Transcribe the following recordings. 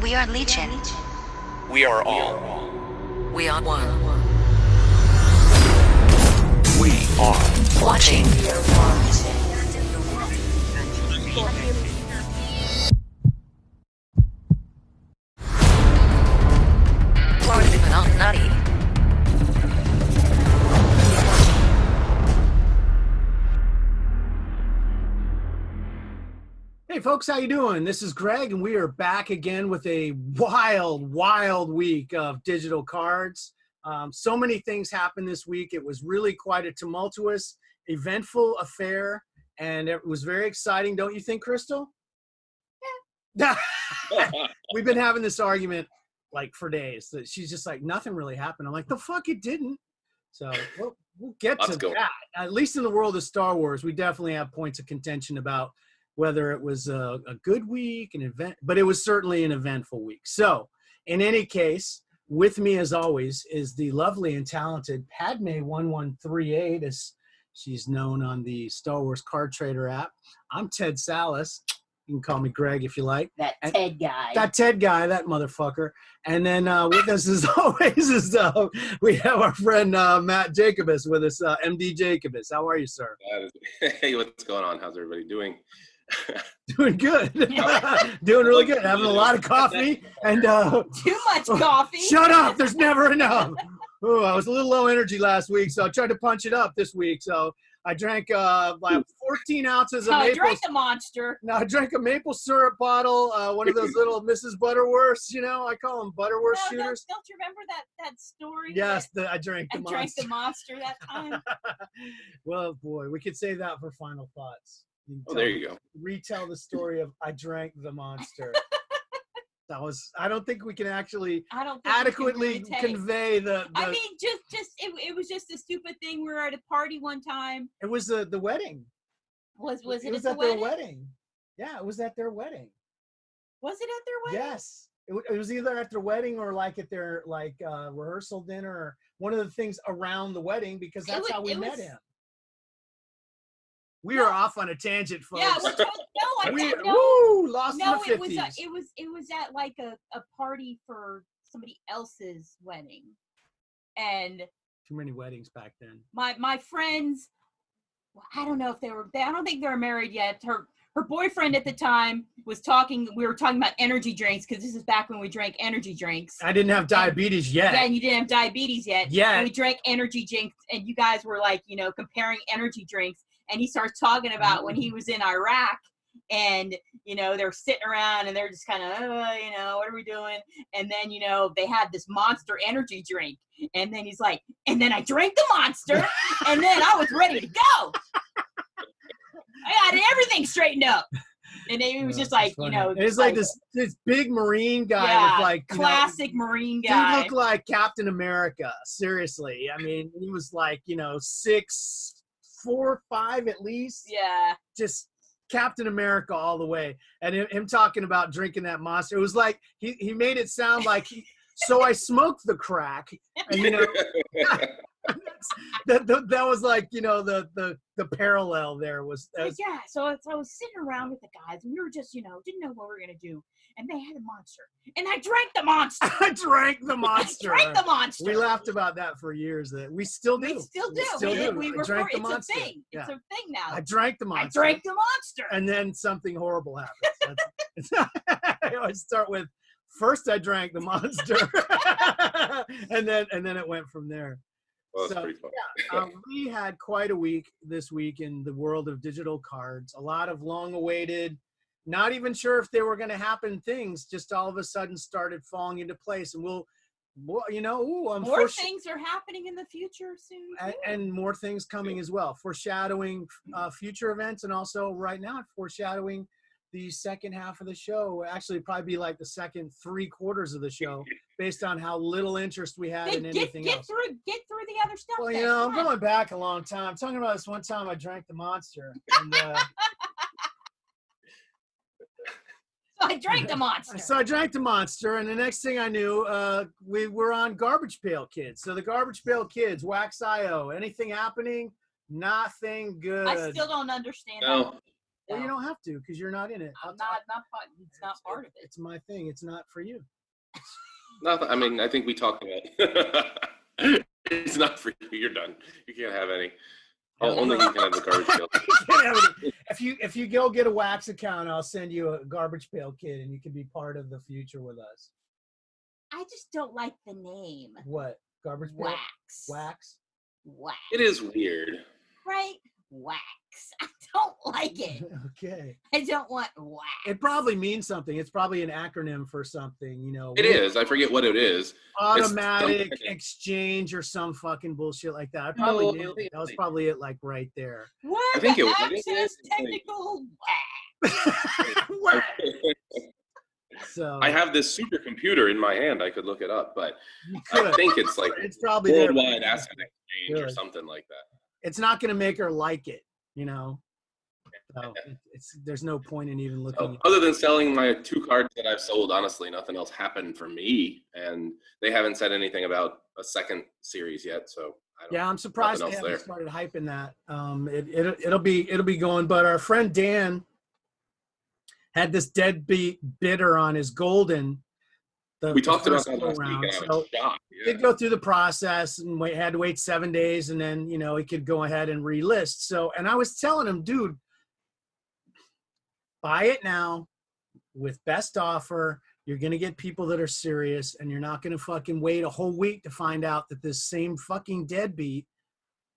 We are Legion. We are all. We are one. We are Watching. Not nutty. Hey folks, how you doing? This is Greg, and we are back again with a wild week of digital cards. So many things happened this week. It was really quite a tumultuous, eventful affair, and it was very exciting. Don't you think, Crystal? Yeah. We've been having this argument like for days. That she's just like, nothing really happened. I'm like, the fuck it didn't. So we'll get to that. At least in the world of Star Wars, we definitely have points of contention about whether it was a good week, an event, but it was certainly an eventful week. So in any case, with me as always is the lovely and talented Padme1138, as she's known on the Star Wars Card Trader app. I'm Tedsallis. You can call me Greg if you like. That Ted guy. That Ted guy, that motherfucker. And then with us as always is we have our friend MDJacobus with us, MDJacobus. How are you, sir? Hey, what's going on? How's everybody doing? Doing good. Doing really good. Having a lot of coffee and Too much coffee. Shut up. There's never enough. Oh, I was a little low energy last week, so I tried to punch it up this week. So I drank like 14 ounces of maple. I drank the monster. No, I drank a maple syrup bottle, one of those little Mrs. Butterworths, you know, I call them Butterworth shooters. Don't you remember that story? Yes, I drank the I monster. drank the monster that time. Well, boy, we could save that for final thoughts. There you go. Retell the story of I drank the monster. I don't think we can actually adequately convey the I mean, it was just a stupid thing. We were at a party one time. It was the wedding. Was it was at their wedding? Yeah, it was at their wedding. Was it at their wedding? Yes. It was either at their wedding or like at their rehearsal dinner, or one of the things around the wedding, because that's how we met him. We are off on a tangent, folks. Yeah, lost in the 50s. It was at like a party for somebody else's wedding, and too many weddings back then. My friends, I don't know if I don't think they were married yet. Her boyfriend at the time was talking. We were talking about energy drinks, because this is back when we drank energy drinks. I didn't have diabetes yet. Yeah, and you didn't have diabetes yet. Yeah. And we drank energy drinks, and you guys were like, comparing energy drinks. And he starts talking about when he was in Iraq, and, they're sitting around and they're just kind of, what are we doing? And then, they had this Monster energy drink. And then he's like, and then I drank the Monster, and then I was ready to go. I got everything straightened up. And he was just like, it's like this big Marine guy with like classic Marine guy. He looked like Captain America. Seriously. I mean, he was like, 6'4", 5 at least. Yeah. Just Captain America all the way. And him talking about drinking that monster. It was like he made it sound like so I smoked the crack. And that was like, the parallel there was. Yeah. So I was sitting around with the guys, and we were just, didn't know what we were gonna do. And they had a monster, and I drank the monster. I drank the monster. I drank the monster. We laughed about that for years. That we still do. We still do. I drank the monster. It's a thing. Yeah. It's a thing now. I drank the monster. I drank the monster. And then something horrible happens. I always start with, first I drank the monster, and then it went from there. Well, that's pretty fun. Yeah, we had quite a week this week in the world of digital cards. A lot of long-awaited, not even sure if they were going to happen things, just all of a sudden started falling into place. And more things are happening in the future soon. And more things coming as well, foreshadowing future events, and also right now foreshadowing the second half of the show. Actually, probably be like the second 3/4 of the show, based on how little interest we had in anything else. Get through the other stuff. Well, I'm going back a long time. I'm talking about this one time I drank the monster. And, I drank the monster. So I drank the monster, and the next thing I knew, we were on Garbage Pail Kids. So the Garbage Pail Kids, Wax.io, anything happening? Nothing good. I still don't understand No. Well, you don't have to because you're not in it. I'm not part. It's not part of it. It's my thing. It's not for you. Nothing. I mean, I think we talked about. It's not for you. You're done. You can't have any. Oh, only you can have the garbage pail. If you go get a wax account, I'll send you a garbage pail kid, and you can be part of the future with us. I just don't like the name. What? Garbage pail? Wax. Wax? Wax. It is weird. Right? Wax. I don't like it. Okay. I don't want wax. It probably means something. It's probably an acronym for something, you know. It is. I forget what it is. Automatic exchange or some fucking bullshit like that. I probably knew it. That was probably it, like right there. What? I think it was. Access technical wax. So I have this supercomputer in my hand. I could look it up, but you I could. think it's like It's probably there. worldwide asset exchange or Good. something like that. It's not going to make her like it, you know. So there's no point in even looking. So, other than selling my 2 cards that I've sold, honestly, nothing else happened for me, and they haven't said anything about a second series yet. So I don't. Yeah, I'm surprised they nothing else haven't there. started hyping that. It'll be going. But our friend Dan had this deadbeat bidder on his golden. We talked about first that last week, and I so was shocked. Yeah. Did go through the process and had to wait 7 days, and then he could go ahead and relist. So, and I was telling him, dude, buy it now with best offer. You're gonna get people that are serious, and you're not gonna fucking wait a whole week to find out that this same fucking deadbeat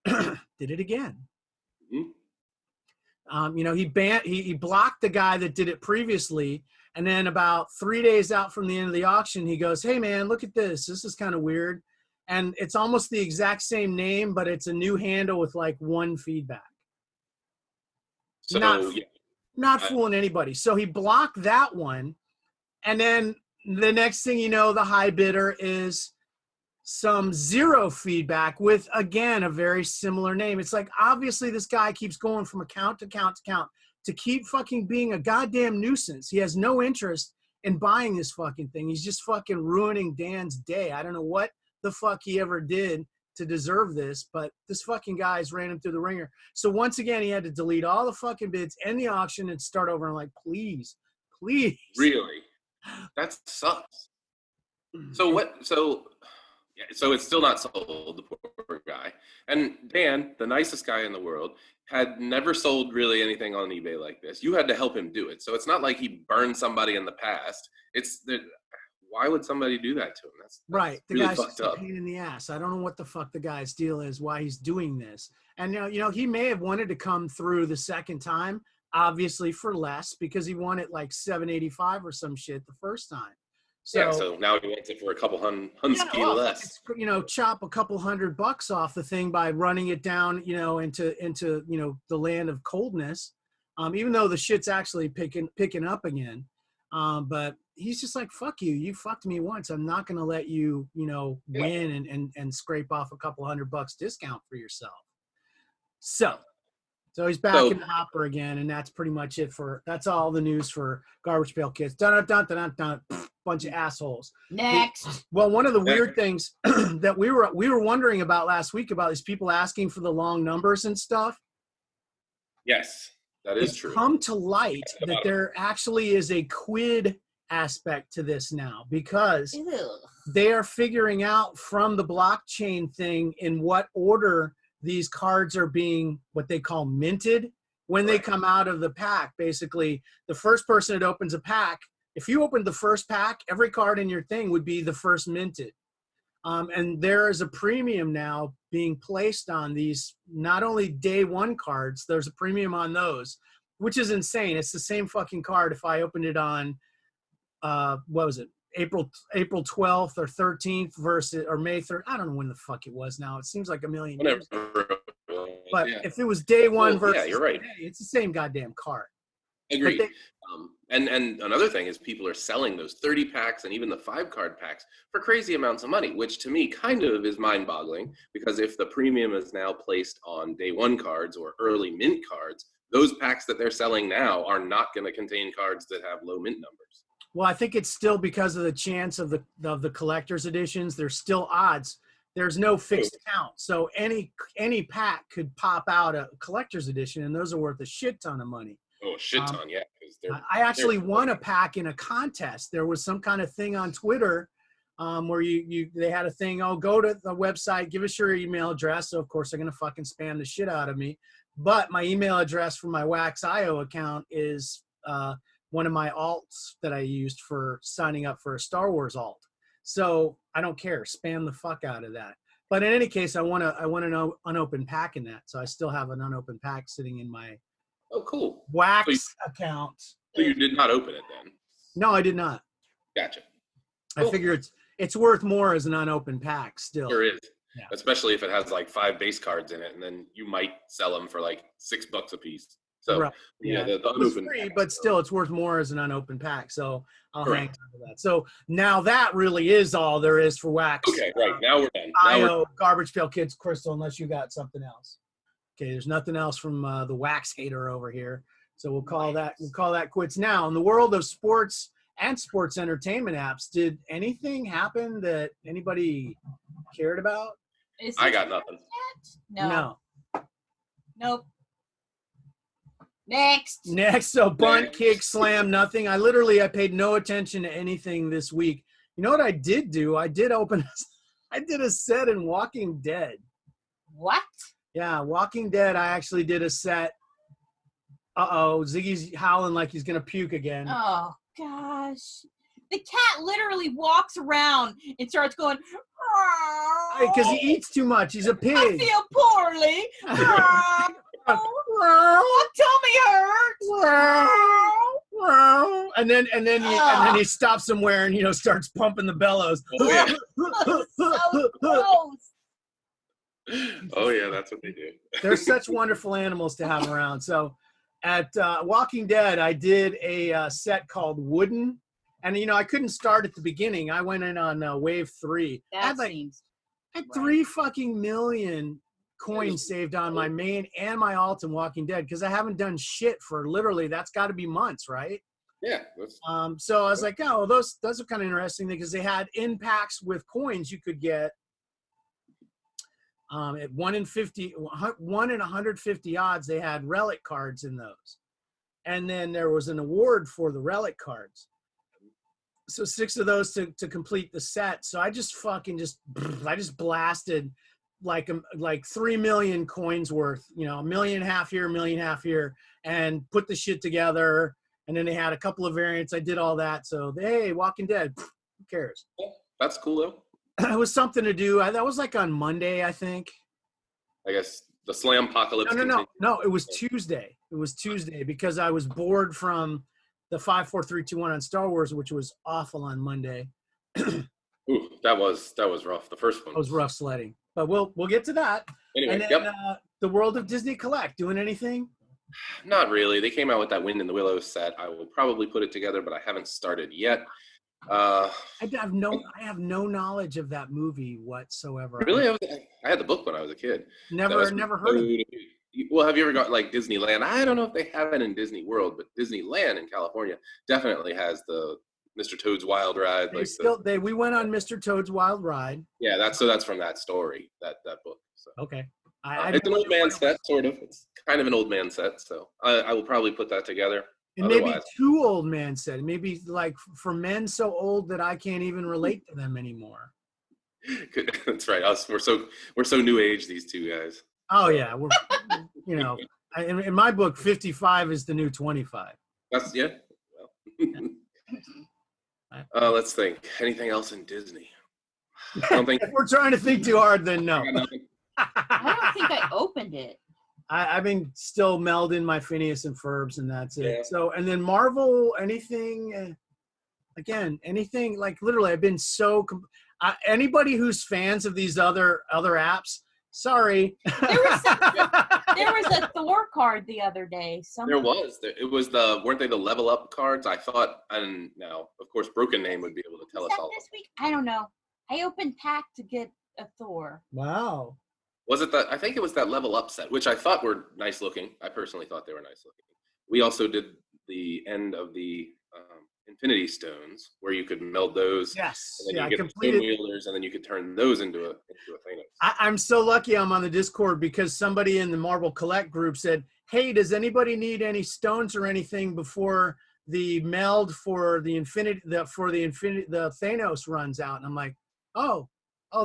did it again. Mm-hmm. He blocked the guy that did it previously. And then about 3 days out from the end of the auction, he goes, "Hey man, look at this. This is kind of weird." And it's almost the exact same name, but it's a new handle with like 1 feedback. So Not fooling anybody. So he blocked that one. And then the next thing you know, the high bidder is some 0 feedback with, again, a very similar name. It's like, obviously this guy keeps going from account to account to account to keep fucking being a goddamn nuisance. He has no interest in buying this fucking thing. He's just fucking ruining Dan's day. I don't know what the fuck he ever did to deserve this, but this fucking guy's ran him through the ringer. So once again, he had to delete all the fucking bids, end the auction, and start over. I'm like, please. really, that sucks. So what? So it's still not sold. The poor guy. And Dan, the nicest guy in the world, had never sold really anything on eBay like this. You had to help him do it. So it's not like he burned somebody in the past. It's that. Why would somebody do that to him? That's right. The really guy's fucked just a up. pain in the ass. I don't know what the fuck the guy's deal is, why he's doing this. And he may have wanted to come through the second time, obviously for less, because he won it like $785 or some shit the first time. So now he wants it for a couple hunski less. Chop a couple $100 off the thing by running it down, into the land of coldness. Even though the shit's actually picking up again. But he's just like, fuck you. You fucked me once. I'm not going to let you, win and scrape off a couple $100 discount for yourself. So he's back in the hopper again. And that's pretty much it that's all the news for Garbage Pail Kids. Dun, dun, dun, dun, dun, dun. Bunch of assholes. Next. Well, one of the weird things that we were wondering about last week about these people asking for the long numbers and stuff. Yes, that is It's true. come to light that there actually is a quid aspect to this now, because they are figuring out from the blockchain thing in what order these cards are being, what they call minted, when they come out of the pack. Basically, the first person that opens a pack, if you opened the first pack, every card in your thing would be the first minted. And there is a premium now being placed on these, not only day 1 cards, there's a premium on those, which is insane. It's the same fucking card if I opened it on, what was it, April 12th or 13th versus, or May 3rd. I don't know when the fuck it was now. It seems like a million years. But if it was day 1 versus you're right. day, it's the same goddamn card. Agreed. And another thing is people are selling those 30 packs and even the 5-card packs for crazy amounts of money, which to me kind of is mind-boggling, because if the premium is now placed on day 1 cards or early mint cards, those packs that they're selling now are not going to contain cards that have low mint numbers. Well, I think it's still because of the chance of the collector's editions. There's still odds. There's no fixed count. So any pack could pop out a collector's edition, and those are worth a shit ton of money. Oh, a shit ton, yeah. 'Cause I actually won a pack in a contest. There was some kind of thing on Twitter where they had a thing, oh, go to the website, give us your email address. So, of course, they're going to fucking spam the shit out of me. But my email address for my Wax.io account is one of my alts that I used for signing up for a Star Wars alt. So I don't care. Spam the fuck out of that. But in any case, I want an unopened pack in that. So I still have an unopened pack sitting in my cool. Wax account. So you did not open it then? No, I did not. Gotcha. I figure it's worth more as an unopened pack still. Sure is. Yeah. Especially if it has like 5 base cards in it, and then you might sell them for like $6 a piece. So right. yeah, the it's unopened free, pack, but still it's worth more as an unopened pack. So I'll hang Correct. on to that. So now that really is all there is for Wax. Okay, right. Now we're done. Now IO, Garbage Pail Kids, Crystal, unless you got something else. Okay, there's nothing else from the Wax hater over here. So we'll call that quits now. In the world of sports and sports entertainment apps, did anything happen that anybody cared about? I got nothing. No. Nope. Next. So bunt, kick, slam, nothing. I paid no attention to anything this week. You know what I did do? I did a set in Walking Dead. What? Yeah, Walking Dead. I actually did a set. Uh-oh, Ziggy's howling like he's going to puke again. Oh, gosh. The cat literally walks around and starts going, Because he eats too much. He's a pig. I feel poorly. My tummy hurts. And then he stops somewhere and starts pumping the bellows. Oh yeah. So gross. Oh yeah, that's what they do. They're such wonderful animals to have around. So at Walking Dead, I did a set called Wooden. And, I couldn't start at the beginning. I went in on wave 3. I had 3 fucking million coins saved on my main and my alt in Walking Dead because I haven't done shit for literally, that's got to be months, right? Yeah. So I was like, oh, those are kind of interesting because they had in packs with coins you could get at 1 in 150 odds. They had relic cards in those. And then there was an award for the relic cards. So 6 of those to complete the set. So I just blasted like 3 million coins worth, $1.5 million here, $1.5 million here, and put the shit together. And then they had a couple of variants. I did all that. So hey, Walking Dead, who cares? Yeah, that's cool though. It was something to do. That was like on Monday, I think. I guess the slam apocalypse. No. It was Tuesday. It was Tuesday because I was bored from the 5, 4, 3, 2, 1 on Star Wars, which was awful on Monday. Ooh, that was rough. The first one was rough sledding, but we'll get to that. Anyway, and then, the world of Disney Collect, doing anything? Not really. They came out with that Wind in the Willows set. I will probably put it together, but I haven't started yet. I have no knowledge of that movie whatsoever. Really? I had the book when I was a kid. Never heard of it. Well, have you ever got like Disneyland? I don't know if they have it in Disney World, but Disneyland in California definitely has the Mr. Toad's Wild Ride. We went on Mr. Toad's Wild Ride. Yeah, that's from that story, that book. So. Okay. It's an old man set, sort of. It's kind of an old man set, so I will probably put that together. And maybe 2 old man set. Maybe like for men so old that I can't even relate to them anymore. That's right. We're so new age, these 2 guys. Oh yeah, we're in my book, 55 is the new 25. That's yeah. Well, let's think. Anything else in Disney? I don't think. If we're trying to think too hard, then no. I don't think I opened it. I've been still melding my Phineas and Ferbs, and that's it. Yeah. So, and then Marvel, anything like literally, I've been so. Anybody who's fans of these other apps, sorry. There was a Thor card the other day. There was. It was weren't they the level up cards? I thought, and now of course Broken Name would be able to tell us all. This week? I don't know. I opened pack to get a Thor. Wow. Was it that? I think it was that level up set, which I thought were nice looking. I personally thought they were nice looking. We also did the end of the Infinity Stones, where you could meld those. Yes. And then Yeah, I you get the completed. Stone Wielders, and then you could turn those into a Thanos. I'm so lucky I'm on the Discord because somebody in the Marvel Collect group said, "Hey, does anybody need any stones or anything before the meld for the Thanos runs out?" And I'm like, "Oh,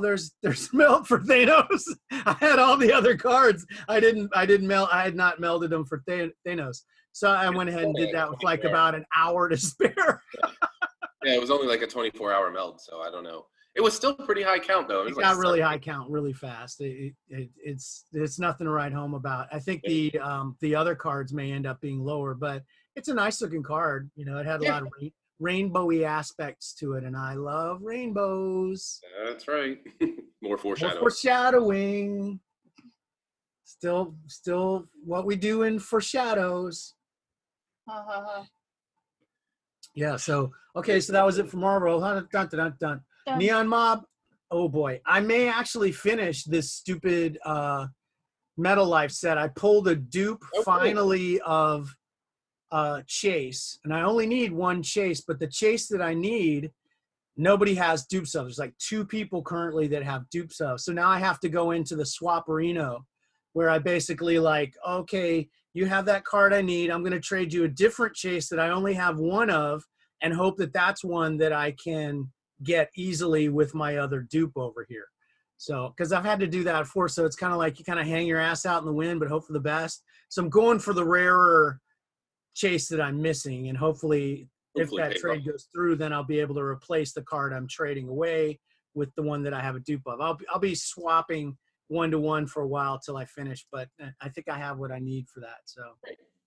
there's meld for Thanos." I had all the other cards. I had not melded them for Thanos. So I went ahead and did that with like about an hour to spare. Yeah, it was only like a 24-hour meld, so I don't know. It was still pretty high count though. It got really high count really fast. It's nothing to write home about. I think the other cards may end up being lower, but it's a nice looking card. You know, it had a lot of rainbowy aspects to it, and I love rainbows. That's right. More foreshadowing. More foreshadowing. Still what we do in foreshadows. Yeah. So okay. So that was it for Marvel. Dun, dun, dun, dun. NeonMob. Oh boy, I may actually finish this stupid Metal Life set. I pulled a dupe finally of Chase, and I only need one Chase, but the Chase that I need, nobody has dupes of. There's like 2 people currently that have dupes of. So now I have to go into the Swaparino, where I basically like, okay, you have that card I need. I'm going to trade you a different Chase that I only have one of, and hope that that's one that I can get easily with my other dupe over here. So, because I've had to do that before, so it's kind of like you kind of hang your ass out in the wind, but hope for the best. So I'm going for the rarer Chase that I'm missing, and hopefully if that trade goes through, then I'll be able to replace the card I'm trading away with the one that I have a dupe of. I'll be swapping 1-to-1 for a while till I finish, but I think I have what I need for that. So,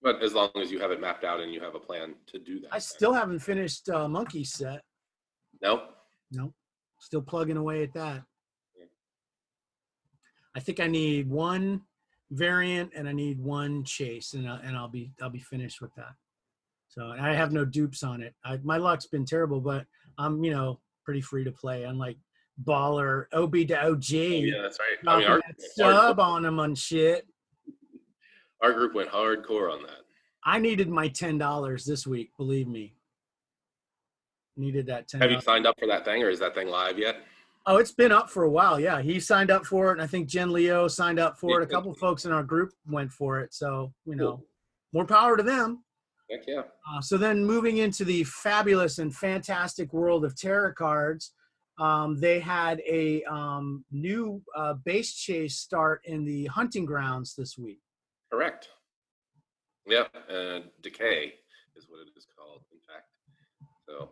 but as long as you have it mapped out and you have a plan to do that. I still haven't finished Monkey set. No, still plugging away at that. I think I need 1 variant and I need 1 Chase, and I'll be finished with that. So I have no dupes on it. My luck's been terrible, but I'm pretty free to play. Unlike Baller, OB to OG. Oh, yeah, that's right. I mean, our sub on them on shit. Our group went hardcore on that. I needed my $10 this week. Believe me. Needed that $10. Have you signed up for that thing, or is that thing live yet? Oh, it's been up for a while. Yeah, he signed up for it, and I think Jen Leo signed up for it. A couple folks in our group went for it. So more power to them. Heck yeah. So then moving into the fabulous and fantastic world of tarot cards, they had a new base chase start in the hunting grounds this week. Correct. Yeah, Decay is what it is called, in fact. So,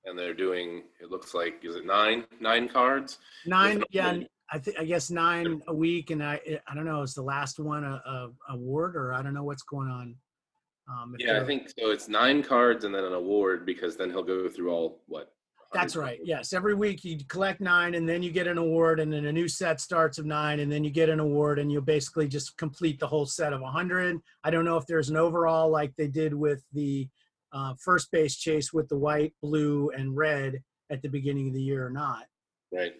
and they're doing, it looks like, is it nine cards? 9, yeah. I guess 9 a week, and I don't know. Is the last one a award, or I don't know what's going on. Yeah, I think so. It's 9 cards and then an award, because then he'll go through all what. That's right. Yes, every week you collect 9, and then you get an award, and then a new set starts of 9, and then you get an award, and you'll basically just complete the whole set of 100. I don't know if there's an overall like they did with the first base chase with the white, blue, and red at the beginning of the year or not. Right.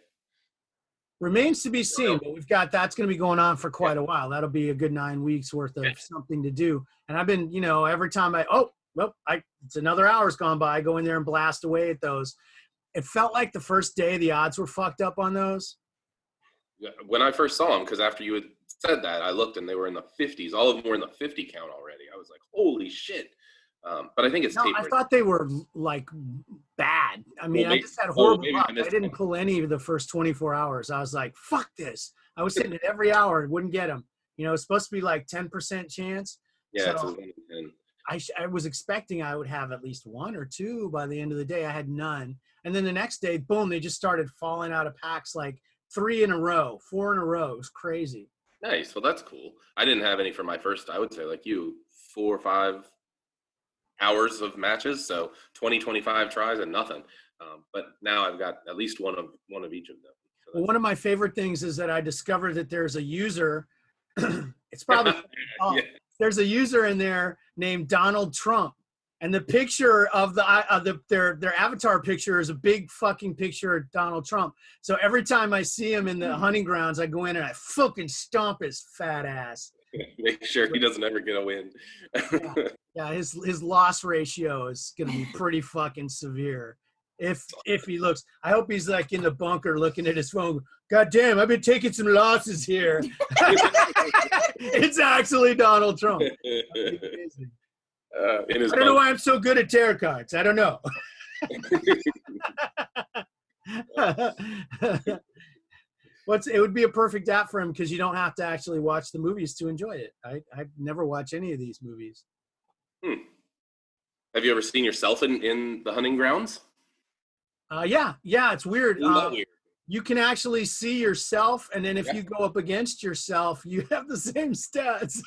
Remains to be seen, but we've got that's going to be going on for quite a while. That'll be a good 9 weeks worth of something to do. And I've been, every time it's another hour's gone by, I go in there and blast away at those. It felt like the first day the odds were fucked up on those. When I first saw them, because after you had said that, I looked and they were in the 50s. All of them were in the 50 count already. I was like, holy shit. But I think it's tapered. I thought they were like bad. I mean, I just had horrible luck. I didn't pull any of the first 24 hours. I was like, fuck this. I was hitting it every hour and wouldn't get them. It's supposed to be like 10% chance. Yeah, so I was expecting I would have at least 1 or 2 by the end of the day. I had none. And then the next day, boom, they just started falling out of packs like 3 in a row, 4 in a row. It was crazy. Nice. Well, that's cool. I didn't have any for my first, I would say, like you, 4 or 5 hours of matches. So 20, 25 tries and nothing. But now I've got at least one of each of them. So well, one of my favorite things is that I discovered that there's a user. It's probably there's a user in there named Donald Trump, and the picture of their avatar picture is a big fucking picture of Donald Trump. So every time I see him in the hunting grounds, I go in and I fucking stomp his fat ass. Make sure he doesn't ever get a win. Yeah, his loss ratio is gonna be pretty fucking severe. If he looks, I hope he's like in the bunker looking at his phone. God damn, I've been taking some losses here. It's actually Donald Trump. Amazing. In his I don't know why I'm so good at tarot cards. I don't know. It would be a perfect app for him because you don't have to actually watch the movies to enjoy it. I've never watched any of these movies. Have you ever seen yourself in the hunting grounds? Yeah, it's weird. Isn't that weird? You can actually see yourself, and then if you go up against yourself, you have the same stats.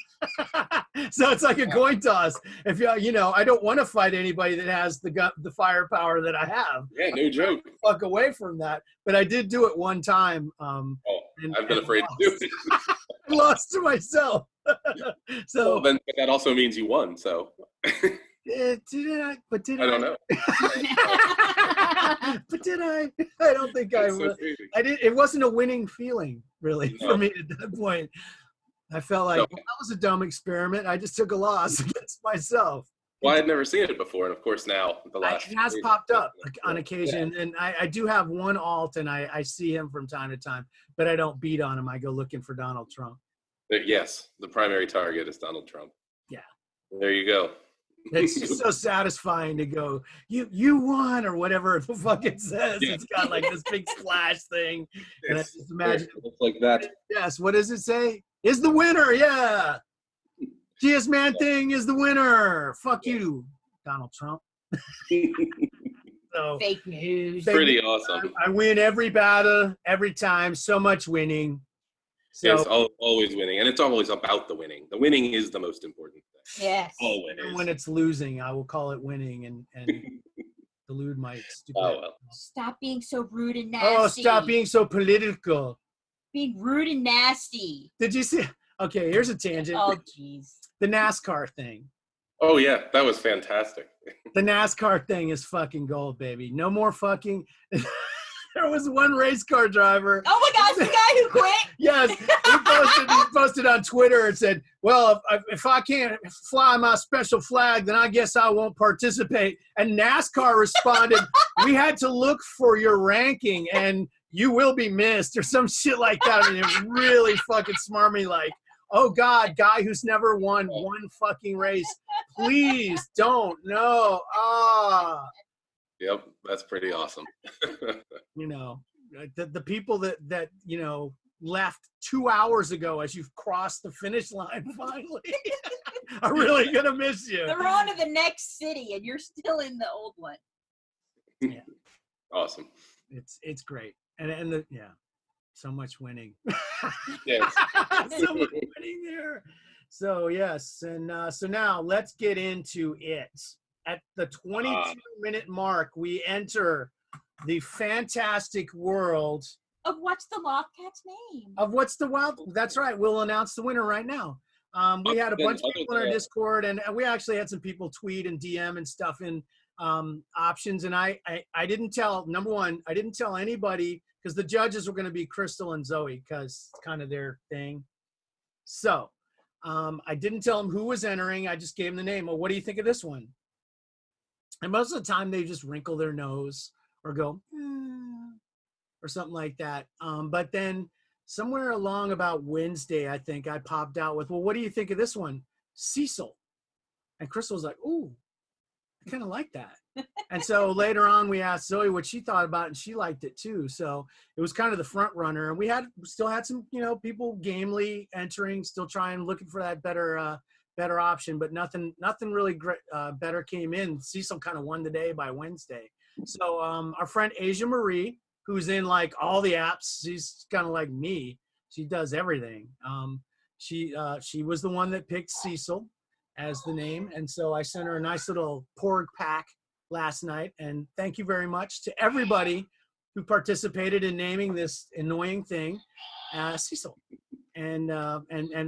So it's like a coin toss. If I don't want to fight anybody that has the firepower that I have. Yeah, no joke. Fuck away from that. But I did do it one time. I've been afraid to do it. I lost to myself. So well, then that also means you won. So. Did I? But did I? I don't know. But did I? I don't think I So I did. It wasn't a winning feeling, really, for me at that point. I felt like that was a dumb experiment. I just took a loss against myself. Well, I had never seen it before, and of course now it has popped up on occasion, and I do have one alt, and I see him from time to time, but I don't beat on him. I go looking for Donald Trump. Yes, the primary target is Donald Trump. Yeah. There you go. It's just so satisfying to go, you won, or whatever the fuck it says. Yeah. It's got like this big splash thing. And I just imagine it looks like that. Yes, what does it say? Is the winner, yeah. GS Man Thing is the winner. Fuck you, Donald Trump. So, fake news. Pretty awesome. I win every battle, every time. So much winning. So, yes, always winning. And it's always about the winning. The winning is the most important thing. Yes. Always. Even when it's losing, I will call it winning and delude my stupid. Oh, well. Stop being so rude and nasty. Oh, stop being so political. Being rude and nasty. Did you see? Okay, here's a tangent. Oh, jeez. The NASCAR thing. Oh, yeah. That was fantastic. The NASCAR thing is fucking gold, baby. No more fucking... There was one race car driver. Oh my gosh, the guy who quit? Yes. He posted on Twitter and said, well, if I can't fly my special flag, then I guess I won't participate. And NASCAR responded, we had to look for your ranking and you will be missed, or some shit like that. And it was really fucking smarmy, like, oh God, guy who's never won one fucking race, please don't. No. Yep, that's pretty awesome. The people that left 2 hours ago as you've crossed the finish line finally are really gonna miss you. They're on to the next city and you're still in the old one. Yeah. Awesome. It's great. So much winning. Yes. So much winning there. So yes, and so now let's get into it. At the 22-minute mark, we enter the fantastic world of what's the Wildcat's name? Of what's the wild? That's right. We'll announce the winner right now. We had a bunch of people in our Discord, and we actually had some people tweet and DM and stuff in options. And I didn't tell, number one, I didn't tell anybody because the judges were going to be Crystal and Zoe because it's kind of their thing. So I didn't tell them who was entering. I just gave them the name. Well, what do you think of this one? And most of the time they just wrinkle their nose or go, or something like that. But then somewhere along about Wednesday, I think I popped out with, well, what do you think of this one? Cecil. And Crystal was like, ooh, I kind of like that. And so later on we asked Zoe what she thought about it, and she liked it too. So it was kind of the front runner. And we still had some, people gamely entering, still trying, looking for that better option, but nothing really great, better came in. Cecil kind of won the day by Wednesday. So our friend Asia Marie, who's in like all the apps, she's kind of like me. She does everything. She was the one that picked Cecil as the name, and so I sent her a nice little porg pack last night. And thank you very much to everybody who participated in naming this annoying thing Cecil. And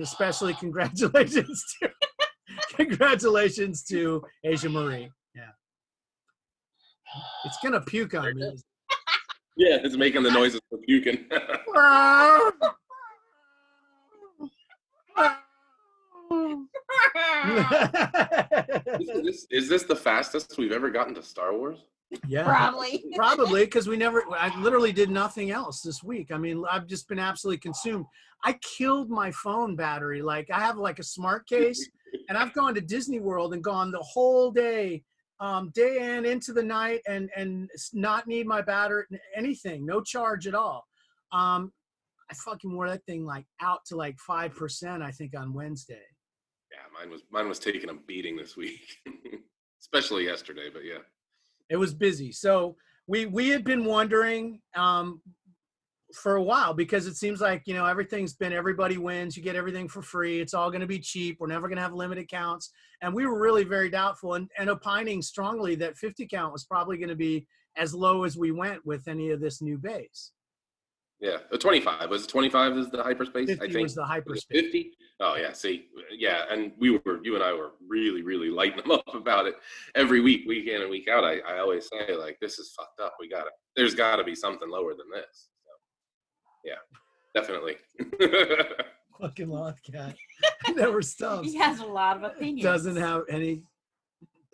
especially congratulations to Asia Marie. Yeah, it's gonna puke on me. Yeah, it's making the noises for puking. Is this the fastest we've ever gotten to Star Wars? Yeah, Probably. because I literally did nothing else this week. I mean, I've just been absolutely consumed. I killed my phone battery. Like, I have like a smart case, and I've gone to Disney World and gone the whole day, day in into the night, and not need my battery, anything, no charge at all. I fucking wore that thing like out to like 5%, I think, on Wednesday. Yeah, mine was taking a beating this week, especially yesterday. But yeah. It was busy. So we had been wondering for a while, because it seems like, you know, everybody wins. You get everything for free. It's all going to be cheap. We're never going to have limited counts. And we were really very doubtful and opining strongly that 50 count was probably going to be as low as we went with any of this new base. Yeah, 25. Was it 25 is the hyperspace? 50 I think was the hyperspace. 50? Oh, yeah, see. Yeah, and you and I were really, really lighting them up about it every week, week in and week out. I always say, like, this is fucked up. There's got to be something lower than this. So, yeah, definitely. Fucking Lothcat. Never stops. He has a lot of opinions. Doesn't have any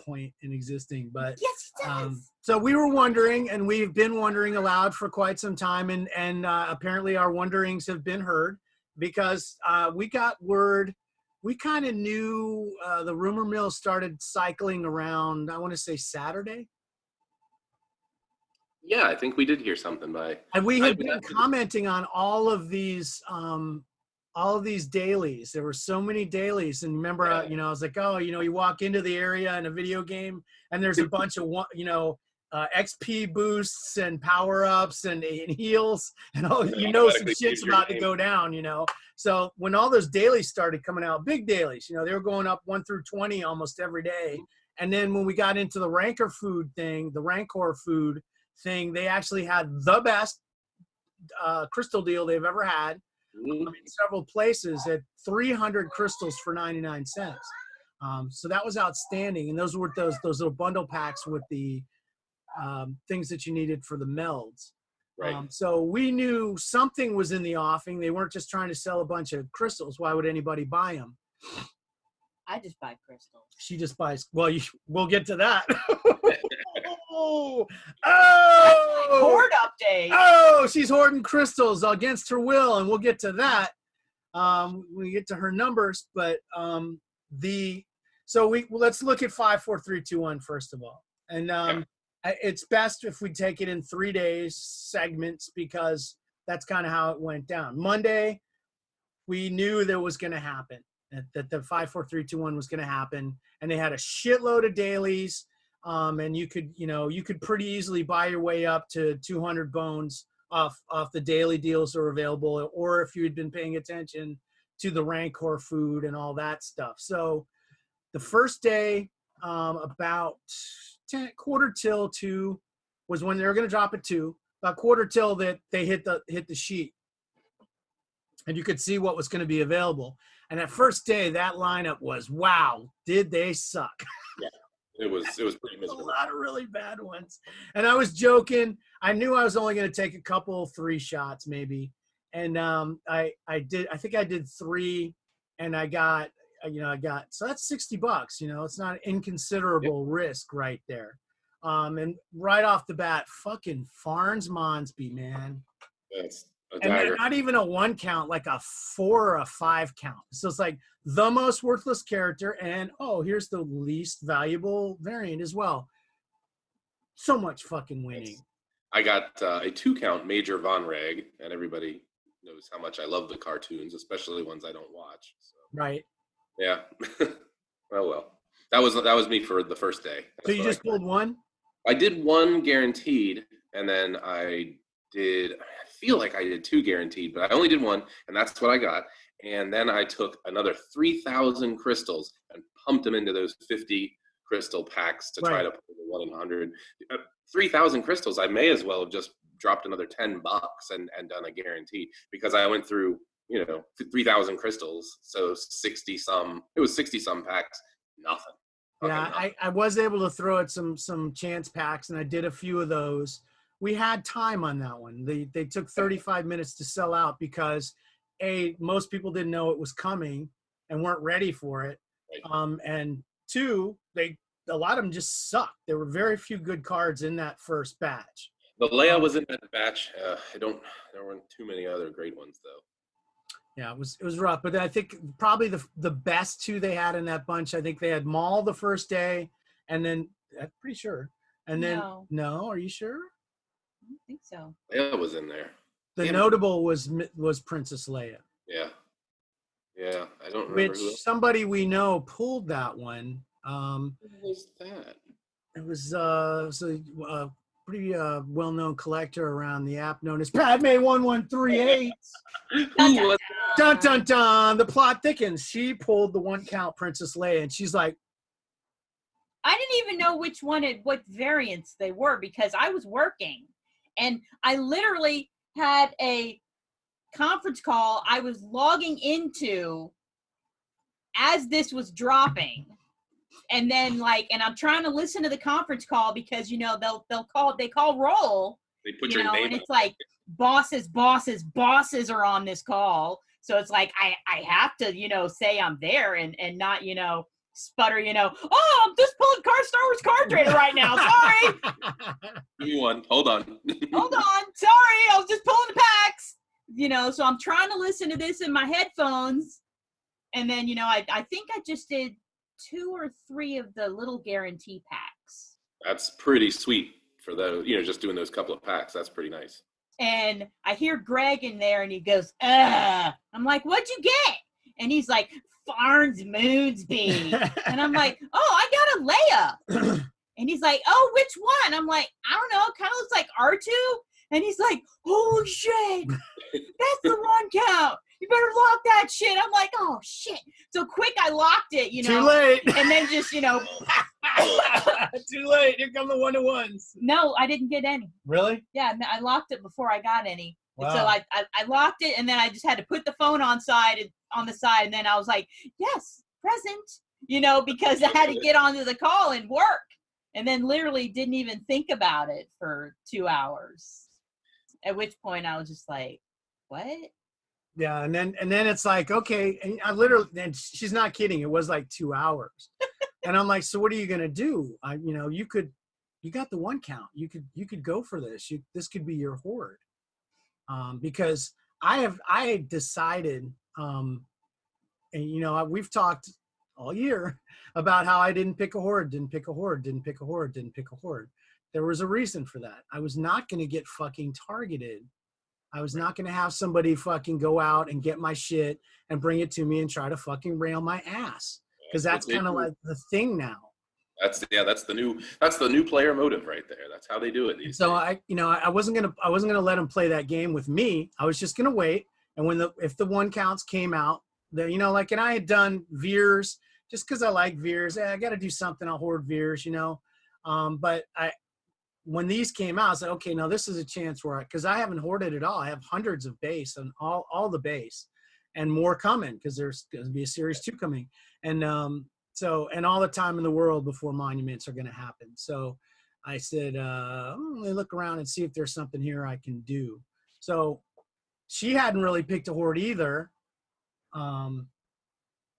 point in existing, but yes, he does. so we were wondering, and we've been wondering aloud for quite some time, and apparently our wonderings have been heard, because we got word. We kind of knew the rumor mill started cycling around, I want to say Saturday. Yeah, I think we did hear something And we had been commenting on all of these dailies. There were so many dailies, and remember, you know, I was like, oh, you know, you walk into the area in a video game, and there's a bunch of, you know, XP boosts and power ups and heals, and all, you know, some shit's about to go down, you know. So when all those dailies started coming out, big dailies, you know, they were going up 1 through 20 almost every day. And then when we got into the Rancor food thing, the Rancor food thing, they actually had the best crystal deal they've ever had. In several places at 300 crystals for 99 cents. So that was outstanding. And those were those little bundle packs with the things that you needed for the melds. Right. So we knew something was in the offing. They weren't just trying to sell a bunch of crystals. Why would anybody buy them? I just buy crystals. She just buys. Well, we'll get to that. Oh! Hoard update. Oh, she's hoarding crystals against her will, and we'll get to that when we get to her numbers. But let's look at 5, 4, 3, 2, 1 first of all, and it's best if we take it in 3 days segments, because that's kind of how it went down. Monday, we knew that was going to happen, that the 5, 4, 3, 2, 1 was going to happen, and they had a shitload of dailies. And you could pretty easily buy your way up to 200 bones off the daily deals that are available, or if you had been paying attention to the Rancor food and all that stuff. So the first day, about 1:45 was when they were going to drop it to. About 1:45 that they hit the sheet, and you could see what was going to be available. And that first day, that lineup was, wow, did they suck? Yeah. It was pretty miserable. A lot of really bad ones. And I was joking. I knew I was only going to take a couple, 3 shots maybe. And I think I did 3, and I got, so that's $60, you know, it's not an inconsiderable risk right there. And right off the bat, fucking Farns Monsby, man. That's a and dagger. not even a 1 count, like a 4 or a 5 count. So it's like the most worthless character, and here's the least valuable variant as well. So much fucking winning. I got a 2 count Major Von Reg, and everybody knows how much I love the cartoons, especially ones I don't watch. So. Right. Yeah. Well. That was me for the first day. So you just pulled 1? I did 1 guaranteed, and then I feel like I did 2 guaranteed, but I only did 1, and that's what I got. And then I took another 3,000 crystals and pumped them into those 50 crystal packs to try to pull the 1 in 100. 3,000 crystals, I may as well have just dropped another $10 and done a guarantee, because I went through, 3,000 crystals. So 60 some packs, nothing. Yeah, I was able to throw at some chance packs, and I did a few of those. We had time on that one. They took 35 minutes to sell out because most people didn't know it was coming and weren't ready for it. Right. And two, a lot of them just sucked. There were very few good cards in that first batch. The Leia was in that batch. There weren't too many other great ones though. Yeah, it was rough, but I think probably the best two they had in that bunch. I think they had Maul the first day, and then I'm pretty sure, and then no, are you sure? I don't think so. Leia was in there. The notable was Princess Leia. Yeah, I don't remember Which who else. somebody we know pulled that one. Who was that? It was a pretty well-known collector around the app known as Padme1138. Who was? Dun dun dun! The plot thickens. She pulled the one count Princess Leia, and she's like, I didn't even know what variants they were because I was working, and I literally had a conference call I was logging into as this was dropping. And then and I'm trying to listen to the conference call because they call roll. They put your name and it's like bosses are on this call. So it's like I have to, say I'm there and not, sputter, oh, I'm just pulling Star Wars card trader right now. Sorry. Give me one. Hold on. Hold on. Sorry. I was just pulling the packs. So I'm trying to listen to this in my headphones. And then, I think I just did 2 or 3 of the little guarantee packs. That's pretty sweet for those, just doing those couple of packs. That's pretty nice. And I hear Greg in there and he goes, I'm like, what'd you get? And he's like, Farns Moonsby. And I'm like, oh, I got a Leia. And he's like, oh, which one? I'm like, I don't know. Kind of looks like R2. And he's like, holy shit. That's the one count. You better lock that shit. I'm like, oh, shit. So quick, I locked it, Too late. And then just, Too late. Here come the 1-to-1s. No, I didn't get any. Really? Yeah, I locked it before I got any. Wow. And so I locked it, and then I just had to put the phone on the side, and then I was like, yes, present, because I had to get onto the call and work. And then literally didn't even think about it for 2 hours. At which point I was just like, what? Yeah, and then it's like, okay, and I literally, and she's not kidding, it was like 2 hours. And I'm like, so what are you gonna do? You got the one count. You could go for this. This could be your horde. Because I had decided, and we've talked all year about how I didn't pick a horde. There was a reason for that. I was not going to get fucking targeted. I was not going to have somebody fucking go out and get my shit and bring it to me and try to fucking rail my ass. Because that's kind of like the thing now. That's the new player motive right there. That's how they do it these days. I wasn't gonna let them play that game with me. I was just gonna wait. And if the one counts came out, then and I had done Veers just because I like Veers. I got to do something. I'll hoard Veers, But when these came out, I was like, okay, now this is a chance where because I haven't hoarded at all. I have hundreds of base and all the base, and more coming because there's going to be a series 2 coming, and and all the time in the world before monuments are going to happen. So I said, let me look around and see if there's something here I can do. So she hadn't really picked a horde either.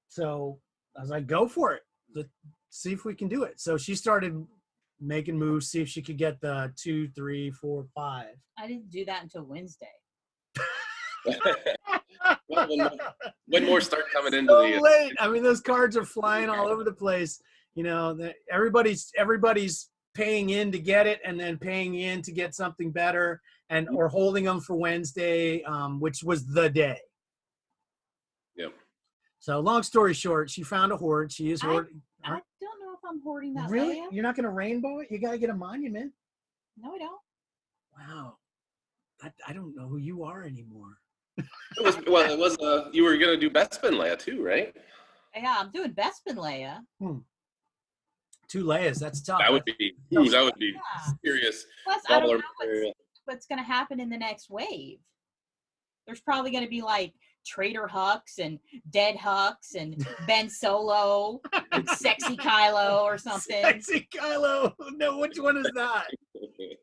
So I was like, go for it. Let's see if we can do it. So she started making moves, see if she could get the 2, 3, 4, 5. I didn't do that until Wednesday. When more start coming into So the late. I mean, those cards are flying all over the place. Everybody's paying in to get it, and then paying in to get something better, or holding them for Wednesday, which was the day. Yep. So long story short, she found a horde. She is hoarding. I don't know if I'm hoarding that. Really? Leia. You're not going to rainbow it? You got to get a monument. No, I don't. Wow. I don't know who you are anymore. it was you were gonna do Bespin Leia too, right? Yeah, I'm doing Bespin Leia. 2 Leias, that's tough. That would be serious. Plus, I don't know what's going to happen in the next wave. There's probably going to be like Trader Hux and Dead Hux and Ben Solo and Sexy Kylo or something. Sexy Kylo. No, which one is that?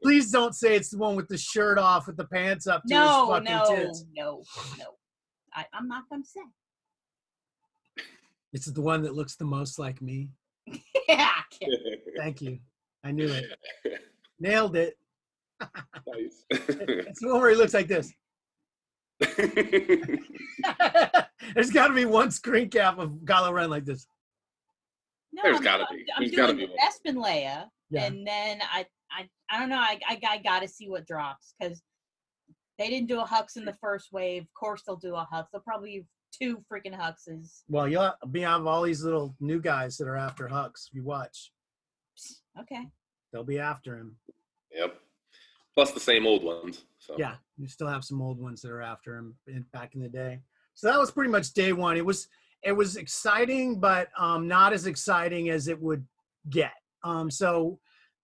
Please don't say it's the one with the shirt off with the pants up to his fucking tits. No. I'm not going to say. This is the one that looks the most like me. Yeah. Thank you. I knew it. Nailed it. Nice. It's the one where he looks like this. There's got to be one screen cap of Kylo Ren like this. No, There's gotta be. I'm There's gotta doing be the Bespin Leia, Yeah. and then I don't know. I got to see what drops because they didn't do a Hux in the first wave. Of course, they'll do a Hux. They'll probably do 2 freaking Huxes. Well, you'll be on all these little new guys that are after Hux. You watch. Okay. They'll be after him. Yep. Plus the same old ones. So. Yeah, you still have some old ones that are after him back in the day. So that was pretty much day one. It was exciting, but not as exciting as it would get. So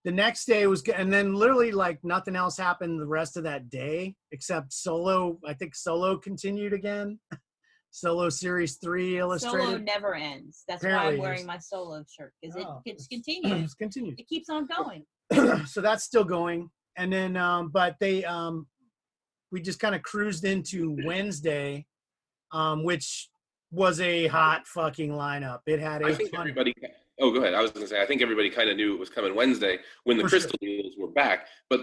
the next day was, and then literally like nothing else happened the rest of that day except Solo. I think Solo continued again. Solo Series 3 Illustrated. Solo never ends. That's Apparently why I'm wearing it's- my Solo shirt because it it's continues. It's continued. It keeps on going. So that's still going. And then, but they, we just kind of cruised into Wednesday, which was a hot fucking lineup. It had I think everybody. Oh, go ahead. I was going to say, I think everybody kind of knew it was coming Wednesday when the For crystal deals were back. But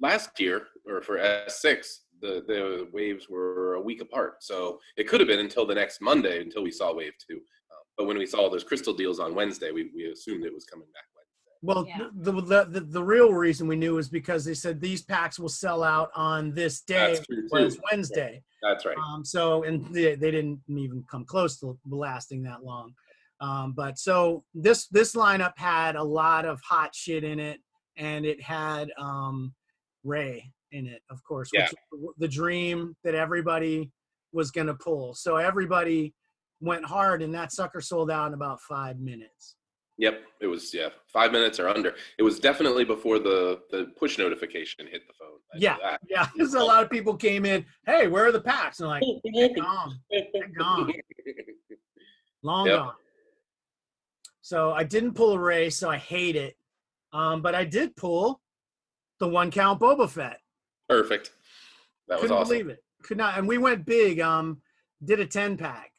last year, or for S6, the waves were a week apart. So it could have been until the next Monday until we saw wave 2. But when we saw those crystal deals on Wednesday, we assumed it was coming back Wednesday. Well, Yeah. the real reason we knew is because they said these packs will sell out on this day, That's true, was too. Wednesday. That's right. So, and they didn't even come close to lasting that long. But so this lineup had a lot of hot shit in it, and it had Ray in it, of course, Yeah. which was the dream that everybody was going to pull. So everybody went hard, and that sucker sold out in about 5 minutes. Yep. It was 5 minutes or under. It was definitely before the push notification hit the phone. I know that. Yeah. There's a lot of people came in. Hey, where are the packs? And I'm like, they're gone. They're gone. Long Yep. gone. So I didn't pull a Ray, so I hate it. But I did pull the 1 count Boba Fett. Perfect. That was Couldn't awesome. believe it. Could not. And we went big. Did a 10-pack.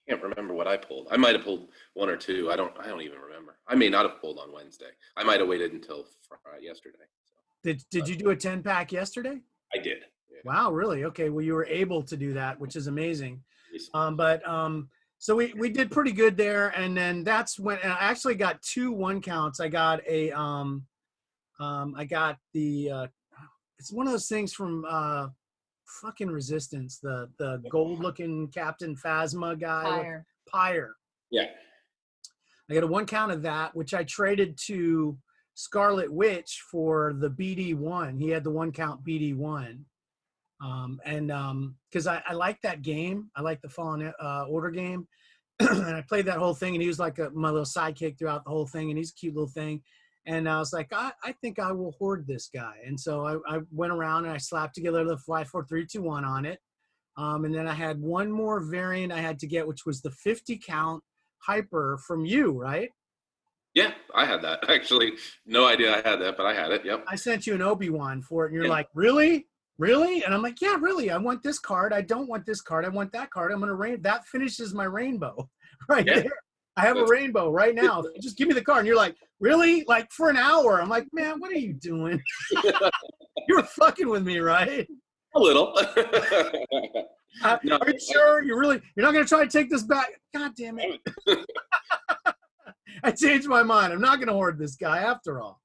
I can't remember what I pulled. I might have pulled 1 or 2. I don't even remember. I may not have pulled on Wednesday. I might have waited until yesterday. So. Did you do a 10-pack yesterday? I did. Yeah. Wow, really? Okay, well, you were able to do that, which is amazing. Yes. So we did pretty good there, and then that's when and I actually got 2 1 counts. I got a I got the it's one of those things from fucking Resistance, the gold looking Captain Phasma guy. Fire. Pyre. Yeah. I got a 1 count of that, which I traded to Scarlet Witch for the BD1. He had the 1 count BD1. Because I like that game. I like the Fallen Order game. And I played that whole thing, and he was like my little sidekick throughout the whole thing, and he's a cute little thing. And I was like, I think I will hoard this guy. And so I went around and I slapped together the 54321 on it. And then I had one more variant I had to get, which was the 50 count Hyper from you, right? Yeah, I had that. Actually, no idea I had that, but I had it. Yep. I sent you an Obi-Wan for it, and you're Yeah. like, really? Really? And I'm like, yeah, really. I want this card. I don't want this card. I want that card. I'm going to that finishes my rainbow right Yeah. there. I have a rainbow right now. Just give me the card. And you're like, really? Like for an hour. I'm like, man, what are you doing? You were fucking with me, right? A little. No, Are you sure? You're not going to try to take this back? God damn it. I changed my mind. I'm not going to hoard this guy after all.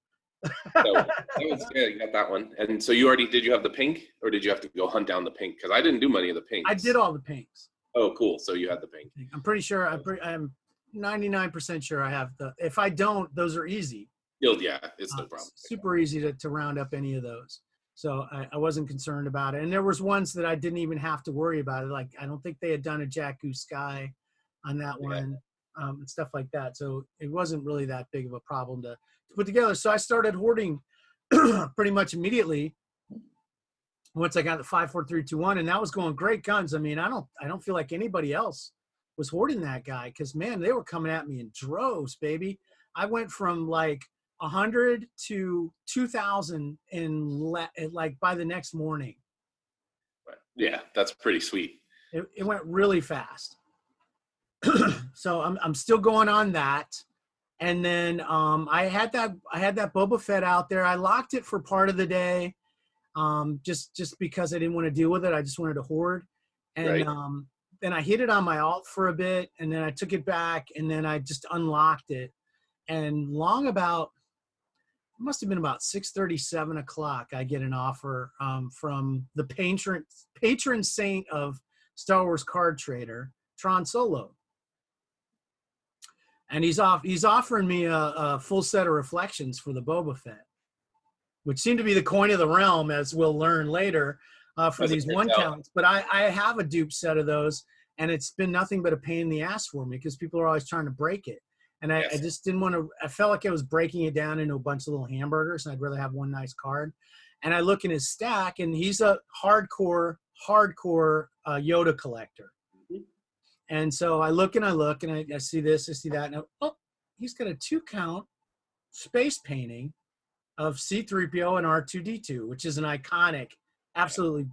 So, that was, yeah, you got that one. And so did you have the pink, or did you have to go hunt down the pink? Because I didn't do many of the pinks. I did all the pinks. Oh, cool. So you had the pink. I'm pretty sure. I'm 99% sure I have the. If I don't, those are easy. Yeah, it's no problem. Super easy to round up any of those. So I wasn't concerned about it. And there was ones that I didn't even have to worry about it. Like I don't think they had done a Jakku Sky on that one, and stuff like that. So it wasn't really that big of a problem to put together. So I started hoarding pretty much immediately once I got the 54321, and that was going great guns. I mean, I don't feel like anybody else was hoarding that guy, because man, they were coming at me in droves, baby. I went from like 100 to 2,000 in like by the next morning. Yeah, that's pretty sweet. It went really fast. So I'm still going on that. And then I had that Boba Fett out there. I locked it for part of the day, just because I didn't want to deal with it. I just wanted to hoard. And Right. then I hid it on my alt for a bit, and then I took it back, and then I just unlocked it. And it must have been about 6:30, 7 o'clock, I get an offer from the patron saint of Star Wars card trader, Tron Solo. And he's offering me a full set of reflections for the Boba Fett, which seem to be the coin of the realm, as we'll learn later, for As it these turns one out. counts. But I have a dupe set of those, and it's been nothing but a pain in the ass for me because people are always trying to break it. And I Yes. just didn't want to, I felt like I was breaking it down into a bunch of little hamburgers, and I'd rather have one nice card. And I look in his stack, and he's a hardcore Yoda collector. Mhm. And so I look, and I see this, I see that, and he's got a 2-count space painting of C-3PO and R2-D2, which is an iconic, absolutely,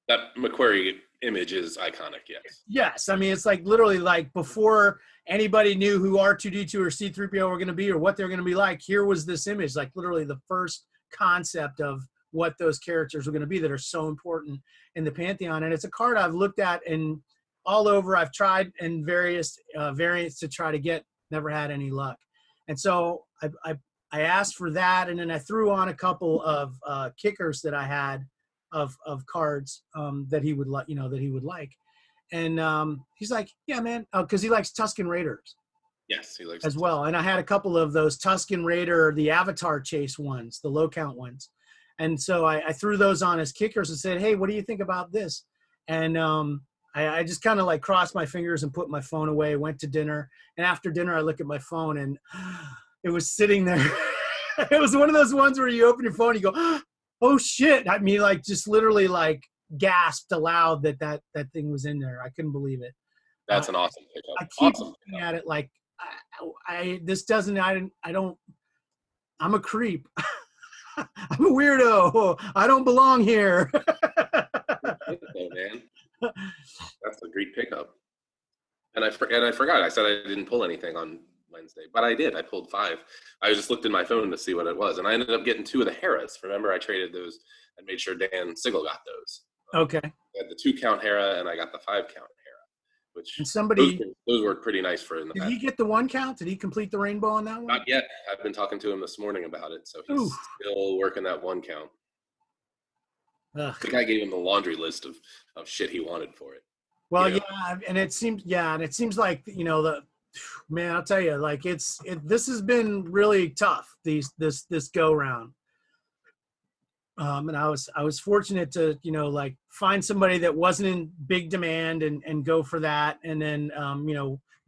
That McQuarrie image is iconic, yes. yes. I mean, it's like literally like before anybody knew who R2-D2 or C-3PO were going to be or what they're going to be like, here was this image, like literally the first concept of what those characters were going to be that are so important in the Pantheon. And it's a card I've looked at and all over. I've tried in various variants to try to get, never had any luck. And so I asked for that, and then I threw on a couple of kickers that I had of cards that he would like, and he's like, yeah, man, because he likes Tusken Raiders Yes, he likes as well. And I had a couple of those Tusken Raider, the Avatar Chase ones, the low count ones, and so I threw those on as kickers and said, hey, what do you think about this? And I just kind of like crossed my fingers and put my phone away, went to dinner, and after dinner I look at my phone and it was sitting there. It was one of those ones where you open your phone and you go, oh shit. I mean, like just literally like gasped aloud that thing was in there. I couldn't believe it. That's an awesome pickup. I keep Awesome looking at it like I'm a creep. I'm a weirdo. I don't belong here. pickup, man. That's a great pickup. And I forgot. I said I didn't pull anything on Wednesday, but I did. I pulled 5. I just looked in my phone to see what it was, and I ended up getting 2 of the Heras. Remember, I traded those and made sure Dan Sigel got those. Okay. I had the 2-count Hera, and I got the 5-count Hera, which And somebody, those worked pretty nice for in the did past. he get the 1 count? Did he complete the rainbow on that one? Not yet. I've been talking to him this morning about it, so he's Ooh. still working that 1 count. Ugh. The guy gave him the laundry list of shit he wanted for it. Well, Yeah. yeah, and it seems like man, I'll tell you, like this has been really tough this go round. And I was fortunate to like find somebody that wasn't in big demand and go for that, and then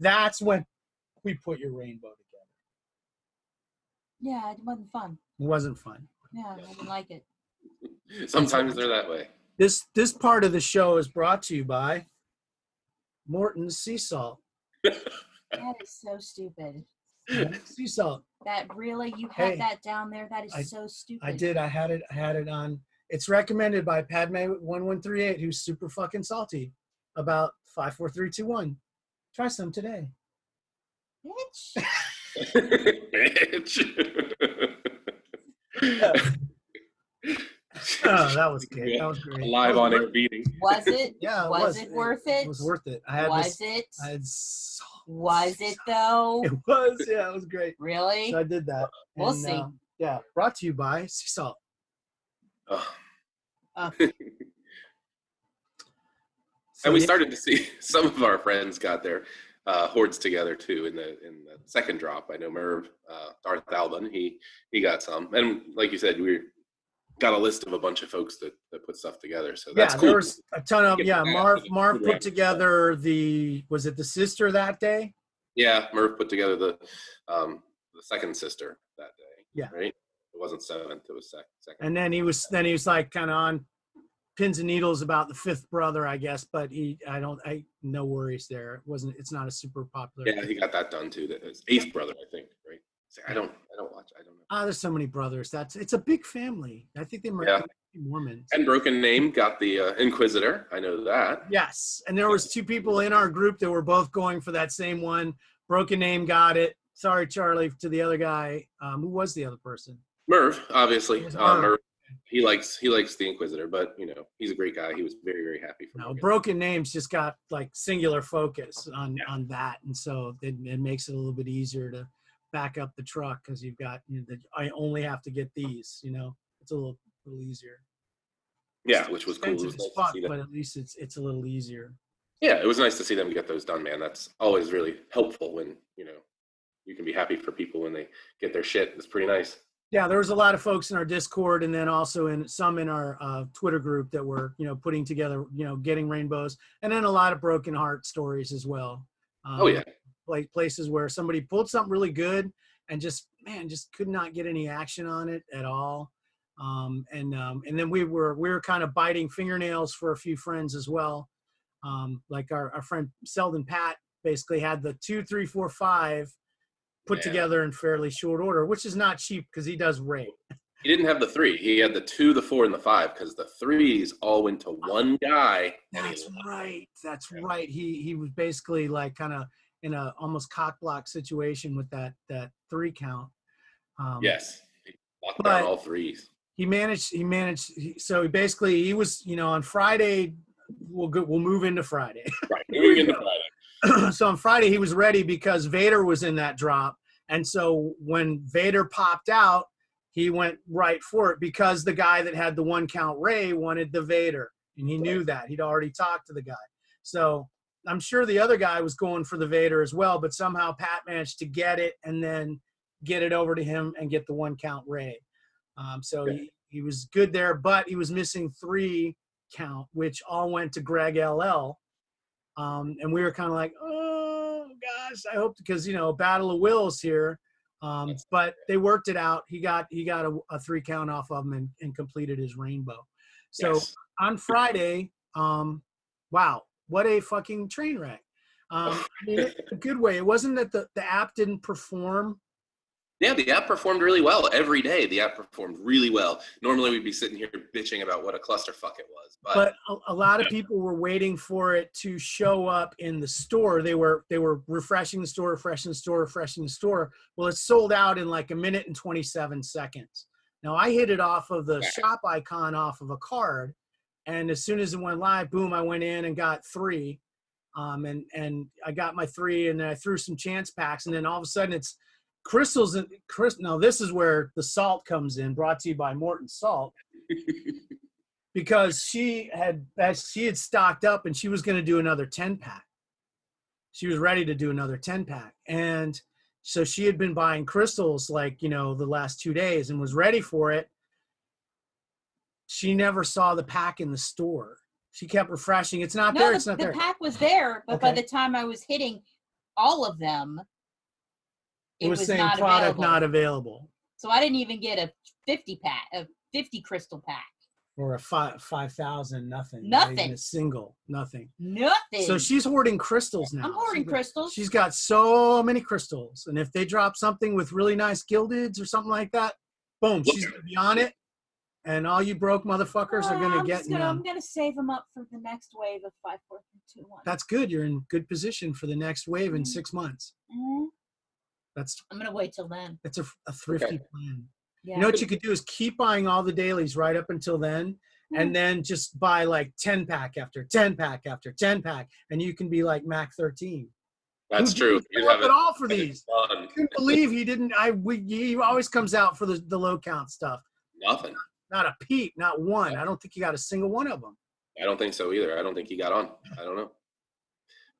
that's when we put your rainbow together. Yeah, it wasn't fun. It wasn't fun. Yeah, I didn't like it. Sometimes they're that way. This part of the show is brought to you by Morton's Sea Salt. That is so stupid. Sea salt. That really, you had Hey, that down there? That is so stupid. I did. I had it on. It's recommended by Padme1138, who's super fucking salty about 5, 4, 3, 2, 1. Try some today. Bitch. Bitch. Oh, that was good. That was great. Live on air beating. Was it? Yeah, it Was it worth it? It was worth it. I had Was this. it? I had salt. Was it though? It was. Yeah, it was great. Really? So I did that. We'll And, see. yeah, brought to you by Sea Salt. Oh. Okay. So, And we yeah. started to see some of our friends got their hordes together too in the second drop. I know Merv, Darth Albin, he got some, and like you said, we got a list of a bunch of folks that put stuff together. So that's cool. There was a ton of Get Marv that. put together was it the sister that day? Yeah, Merv put together the second sister that day. Yeah. Right. It wasn't 7th. It was second. And then he was like kind of on pins and needles about the 5th brother, I guess, but no worries there. It's not a super popular. Yeah, he got that done too. That is 8th brother, I think. Right. So I don't watch. I don't know. There's so many brothers. It's a big family. I think they might Yeah. Mormons. And Broken Name got the Inquisitor. I know that. Yes, and there was 2 people in our group that were both going for that same one. Broken Name got it. Sorry, Charlie, to the other guy. Who was the other person? Merv, obviously. Merv. Merv, he likes the Inquisitor, but he's a great guy. He was very, very happy for No, Broken Names just got like singular focus on that, and so it makes it a little bit easier to back up the truck because you've got I only have to get these. It's a little easier. Yeah, which was cool. It was Expensive as nice to fuck, see that. but at least it's a little easier. Yeah, it was nice to see them get those done, man. That's always really helpful when you can be happy for people when they get their shit. It's pretty nice. Yeah, there was a lot of folks in our Discord and then also in our Twitter group that were, putting together, getting rainbows, and then a lot of broken heart stories as well. Oh yeah. Like places where somebody pulled something really good and just could not get any action on it at all. And then we were kind of biting fingernails for a few friends as well. Like our friend Selden Pat basically had the 2, 3, 4, 5 put together in fairly short order, which is not cheap because he does raid. He didn't have the 3. He had the 2, the 4, and the 5 because the 3s all went to one guy. That's right. That's right. He was basically like kind of in a almost cock block situation with that 3 count. Yes, he locked down all 3s. He managed. So he was, on Friday. We'll move into Friday. Right, moving into Friday. So on Friday he was ready because Vader was in that drop, and so when Vader popped out, he went right for it because the guy that had the 1 count Ray wanted the Vader, and he knew that. He'd already talked to the guy. So I'm sure the other guy was going for the Vader as well, but somehow Pat managed to get it and then get it over to him and get the 1 count Ray. So he was good there, but he was missing 3 count, which all went to Greg LL. And we were kind of like, oh gosh, I hope, because Battle of Wills here. But they worked it out. He got a 3 count off of him and completed his rainbow. So on Friday, wow, what a fucking train wreck. In a good way. It wasn't that the app didn't perform. Yeah, the app performed really well every day. The app performed really well. Normally we'd be sitting here bitching about what a clusterfuck it was. But a lot of people were waiting for it to show up in the store. They were refreshing the store, refreshing the store. Well, it sold out in like 1 minute and 27 seconds. Now I hit it off of the shop icon off of a card, and as soon as it went live, boom, I went in and got 3. And I got my 3, and then I threw some chance packs, and then all of a sudden it's crystals. Now this is where the salt comes in, brought to you by Morton Salt. Because she had stocked up and she was going to do another 10-pack. She was ready to do another 10-pack. And so she had been buying crystals like, the last 2 days and was ready for it. She never saw the pack in the store. She kept refreshing. It's not there. It's not there. The pack was there, but by the time I was hitting all of them, it was saying not product available. Not available. So I didn't even get a 50 crystal pack. Or a 5,000, nothing. Nothing. Not even a single, nothing. Nothing. So she's hoarding crystals now. I'm hoarding crystals. She's got so many crystals. And if they drop something with really nice gildeds or something like that, boom, she's going to be on it. And all you broke motherfuckers are going to get them. I'm going to save them up for the next wave of 5, 4, 3, 2, 1. That's good. You're in good position for the next wave in 6 months. Mm-hmm. I'm going to wait till then. That's a thrifty plan. Yeah. You know what you could do is keep buying all the dailies right up until then, and then just buy like 10-pack after 10-pack after 10-pack, and you can be like Mac 13. That's true. You have it all for these. I couldn't believe he didn't. He always comes out for the low count stuff. Nothing. Not a peep, not one. I don't think he got a single one of them. I don't think so either. I don't think he got on. I don't know.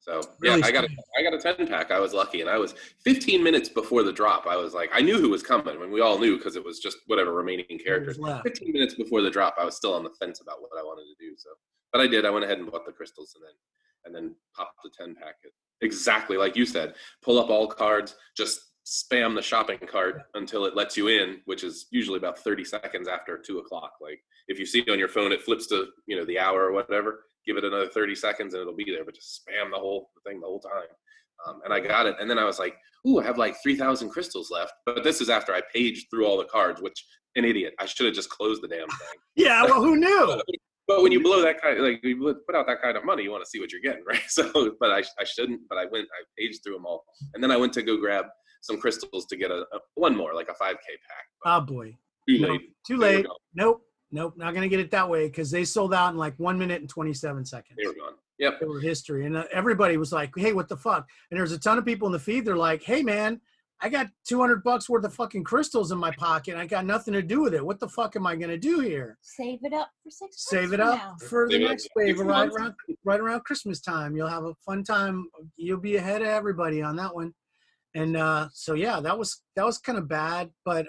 So Really I got a 10-pack. I was lucky, and I was 15 minutes before the drop. I was like, I knew who was coming. When we all knew, because it was just whatever remaining characters. 15 minutes before the drop, I was still on the fence about what I wanted to do. So, but I did. I went ahead and bought the crystals, and then popped the 10-pack. Exactly like you said. Pull up all cards. Just spam the shopping cart until it lets you in, which is usually about 30 seconds after 2 o'clock. Like if you see on your phone, it flips to the hour or whatever. Give it another 30 seconds and it'll be there, but just spam the whole thing the whole time. And I got it. And then I was like, ooh, I have like 3,000 crystals left. But this is after I paged through all the cards, which an idiot. I should have just closed the damn thing. Yeah, well, who knew? But when you blow that kind of, like, you put out that kind of money, you want to see what you're getting, right? So, but I shouldn't, but I paged through them all. And then I went to go grab some crystals to get one more, like a 5K pack. Oh, boy. Too No, late. too late. Nope, not going to get it that way because they sold out in like 1 minute and 27 seconds. They were gone. Yep. They were history. And everybody was like, hey, what the fuck? And there's a ton of people in the feed. They're like, hey, man, I got $200 worth of fucking crystals in my pocket. I got nothing to do with it. What the fuck am I going to do here? Save it up for 6 months. Save it from up now. for the Save it up next for wave 6 right around Christmas time. You'll have a fun time. You'll be ahead of everybody on that one. And so, yeah, that was kind of bad. But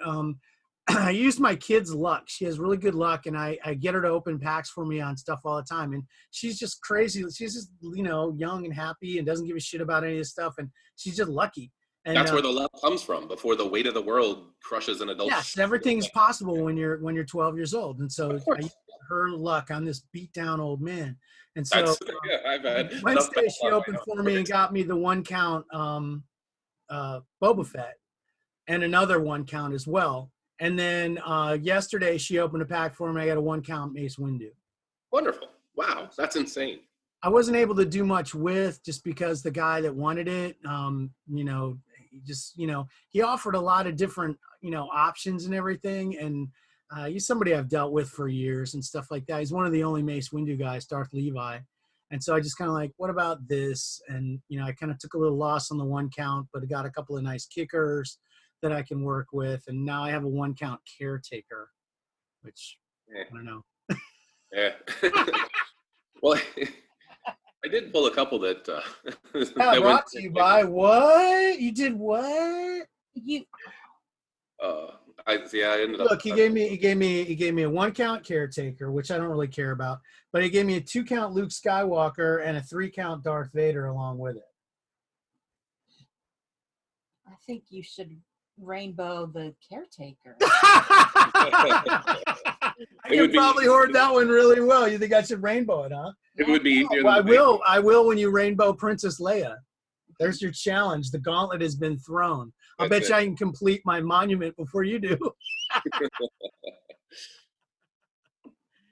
I used my kid's luck. She has really good luck, and I get her to open packs for me on stuff all the time. And she's just crazy. She's just, young and happy and doesn't give a shit about any of this stuff. And she's just lucky. And that's where the love comes from, before the weight of the world crushes an adult. Yes, everything's possible when you're 12 years old. And so I used her luck on this beat down old man. And so I've had Wednesday she opened for me and got me the 1 count Boba Fett and another 1 count as well. And then yesterday she opened a pack for me. I got a 1 count Mace Windu. Wonderful. Wow, that's insane. I wasn't able to do much with just because the guy that wanted it, he offered a lot of different, options and everything. And he's somebody I've dealt with for years and stuff like that. He's one of the only Mace Windu guys, Darth Levi. And so I just kind of like, what about this? And, I kind of took a little loss on the 1 count, but I got a couple of nice kickers that I can work with. And now I have a 1 count caretaker, which I don't know. Yeah. Well, I did pull a couple that that brought to you by what? You did what? I ended up. Look, he gave me a 1 count caretaker, which I don't really care about, but he gave me a 2 count Luke Skywalker and a 3 count Darth Vader along with it. I think you should rainbow the caretaker. I can probably hoard that one really well. You think I should rainbow it, huh? It would be easier. Well, I will when you rainbow Princess Leia. There's your challenge. The gauntlet has been thrown. I bet you I can complete my monument before you do.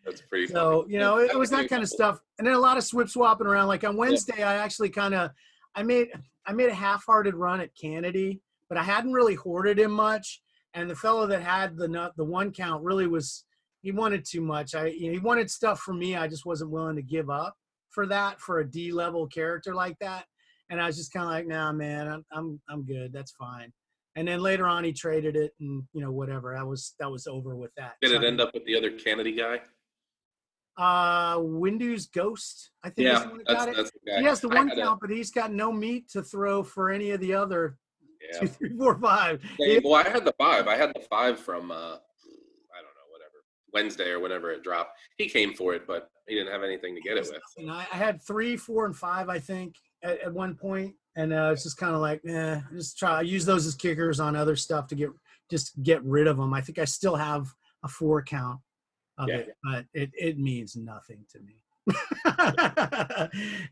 That's pretty So, funny. it was that kind of stuff. And then a lot of swip swapping around. Like on Wednesday, I actually I made a half-hearted run at Kennedy, but I hadn't really hoarded him much. And the fellow that had the 1 count really was, he wanted too much. He wanted stuff from me I just wasn't willing to give up for a D-level character like that. And I was just kind of like, nah, man, I'm good. That's fine. And then later on, he traded it, and whatever. That was over with that. Did it end up with the other Kennedy guy? Windu's Ghost, I think. Yeah, is the one that got that's the guy. He has the 1 count, but he's got no meat to throw for any of the other 2, 3, 4, 5. Well, I had the 5. I had the 5 from I don't know, whatever, Wednesday or whenever it dropped. He came for it, but he didn't have anything to get it with. And I had 3, 4, and 5, I think, at one point, and it's just kind of like, just try. I use those as kickers on other stuff to get rid of them. I think I still have a 4 count of it, but it means nothing to me.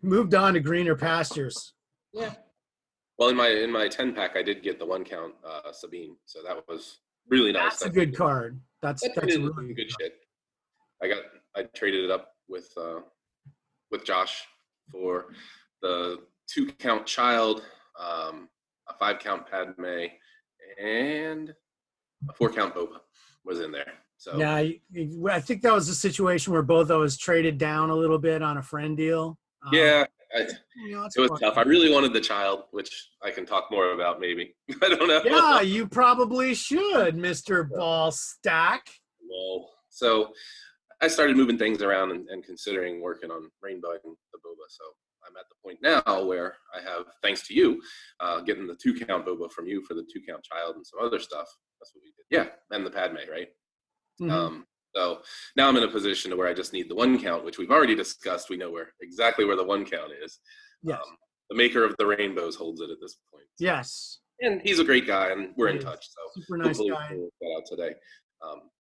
Moved on to greener pastures. Yeah. Well, in my 10 pack, I did get the 1 count Sabine, so that was really nice. That's a good card. That's really good shit. I traded it up with Josh for the 2 count Child, a 5 count Padme, and a 4 count Boba was in there. So yeah, I think that was a situation where both of us traded down a little bit on a friend deal. It was tough. I really wanted the Child, which I can talk more about maybe. I don't know. Yeah, you probably should, Mr. Ball Stack. Well, so I started moving things around and considering working on rainbowing the Boba. So I'm at the point now where I have, thanks to you, getting the 2 count Boba from you for the 2 count Child and some other stuff. That's what we did. Yeah, and the Padme, right? Mm-hmm. So now I'm in a position to where I just need the 1 count, which we've already discussed. We know exactly where the 1 count is. Yes. The maker of the rainbows holds it at this point. So. Yes. And he's a great guy, and we're in touch. So super nice guy. We'll get out today.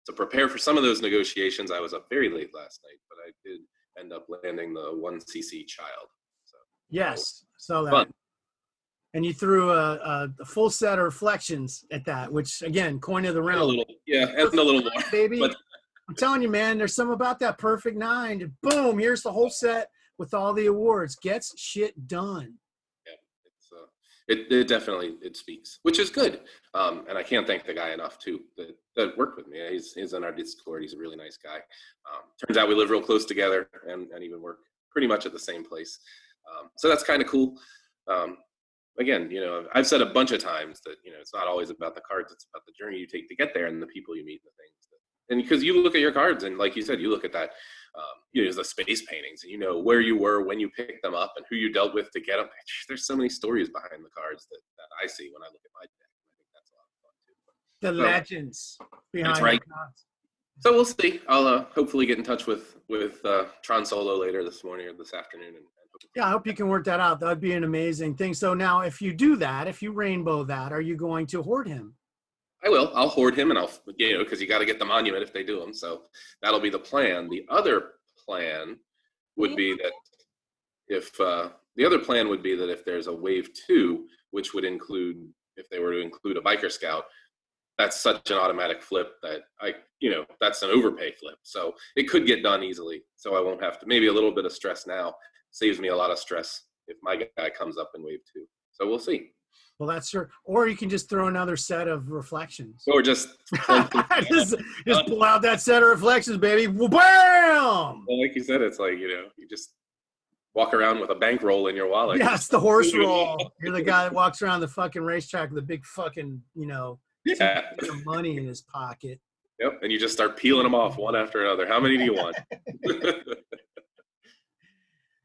To prepare for some of those negotiations, I was up very late last night, but I did end up landing the 1cc Child. So yes, saw that. Fun. And you threw a full set of reflections at that, which again, coin of the And a realm. little, yeah, and a little more. Baby. But I'm telling you, man, there's something about that perfect 9. Boom, here's the whole set with all the awards. Gets shit done. yeah, it definitely speaks, which is good. And I can't thank the guy enough too that worked with me. He's on our Discord. He's a really nice guy. Turns out we live real close together and even work pretty much at the same place. So that's kind of cool. Again, I've said a bunch of times that, it's not always about the cards. It's about the journey you take to get there and the people you meet and the things. And because you look at your cards and like you said, you look at that, the space paintings and where you were when you picked them up and who you dealt with to get them. There's so many stories behind the cards that I see when I look at my deck. I think that's a lot of fun too. The legends behind That's right. the cards. So we'll see. I'll hopefully get in touch with Tron Solo later this morning or this afternoon. Yeah, I hope you can work that out. That would be an amazing thing. So now if you do that, if you rainbow that, are you going to hoard him? I will. I'll hoard him, and I'll, because you got to get the monument if they do them. So that'll be the plan. The other plan would be that if there's a wave 2, which would include, if they were to include a biker scout, that's such an automatic flip that that's an overpay flip. So it could get done easily. So I won't have to, maybe a little bit of stress now saves me a lot of stress if my guy comes up in wave 2. So we'll see. Well, that's true. Or you can just throw another set of reflections. Or just just pull out that set of reflections, baby. Bam! Well, like you said, it's like, you just walk around with a bankroll in your wallet. Yeah, it's the horse roll. You're the guy that walks around the fucking racetrack with a big fucking, Yeah. money in his pocket. Yep. And you just start peeling them off one after another. How many do you want?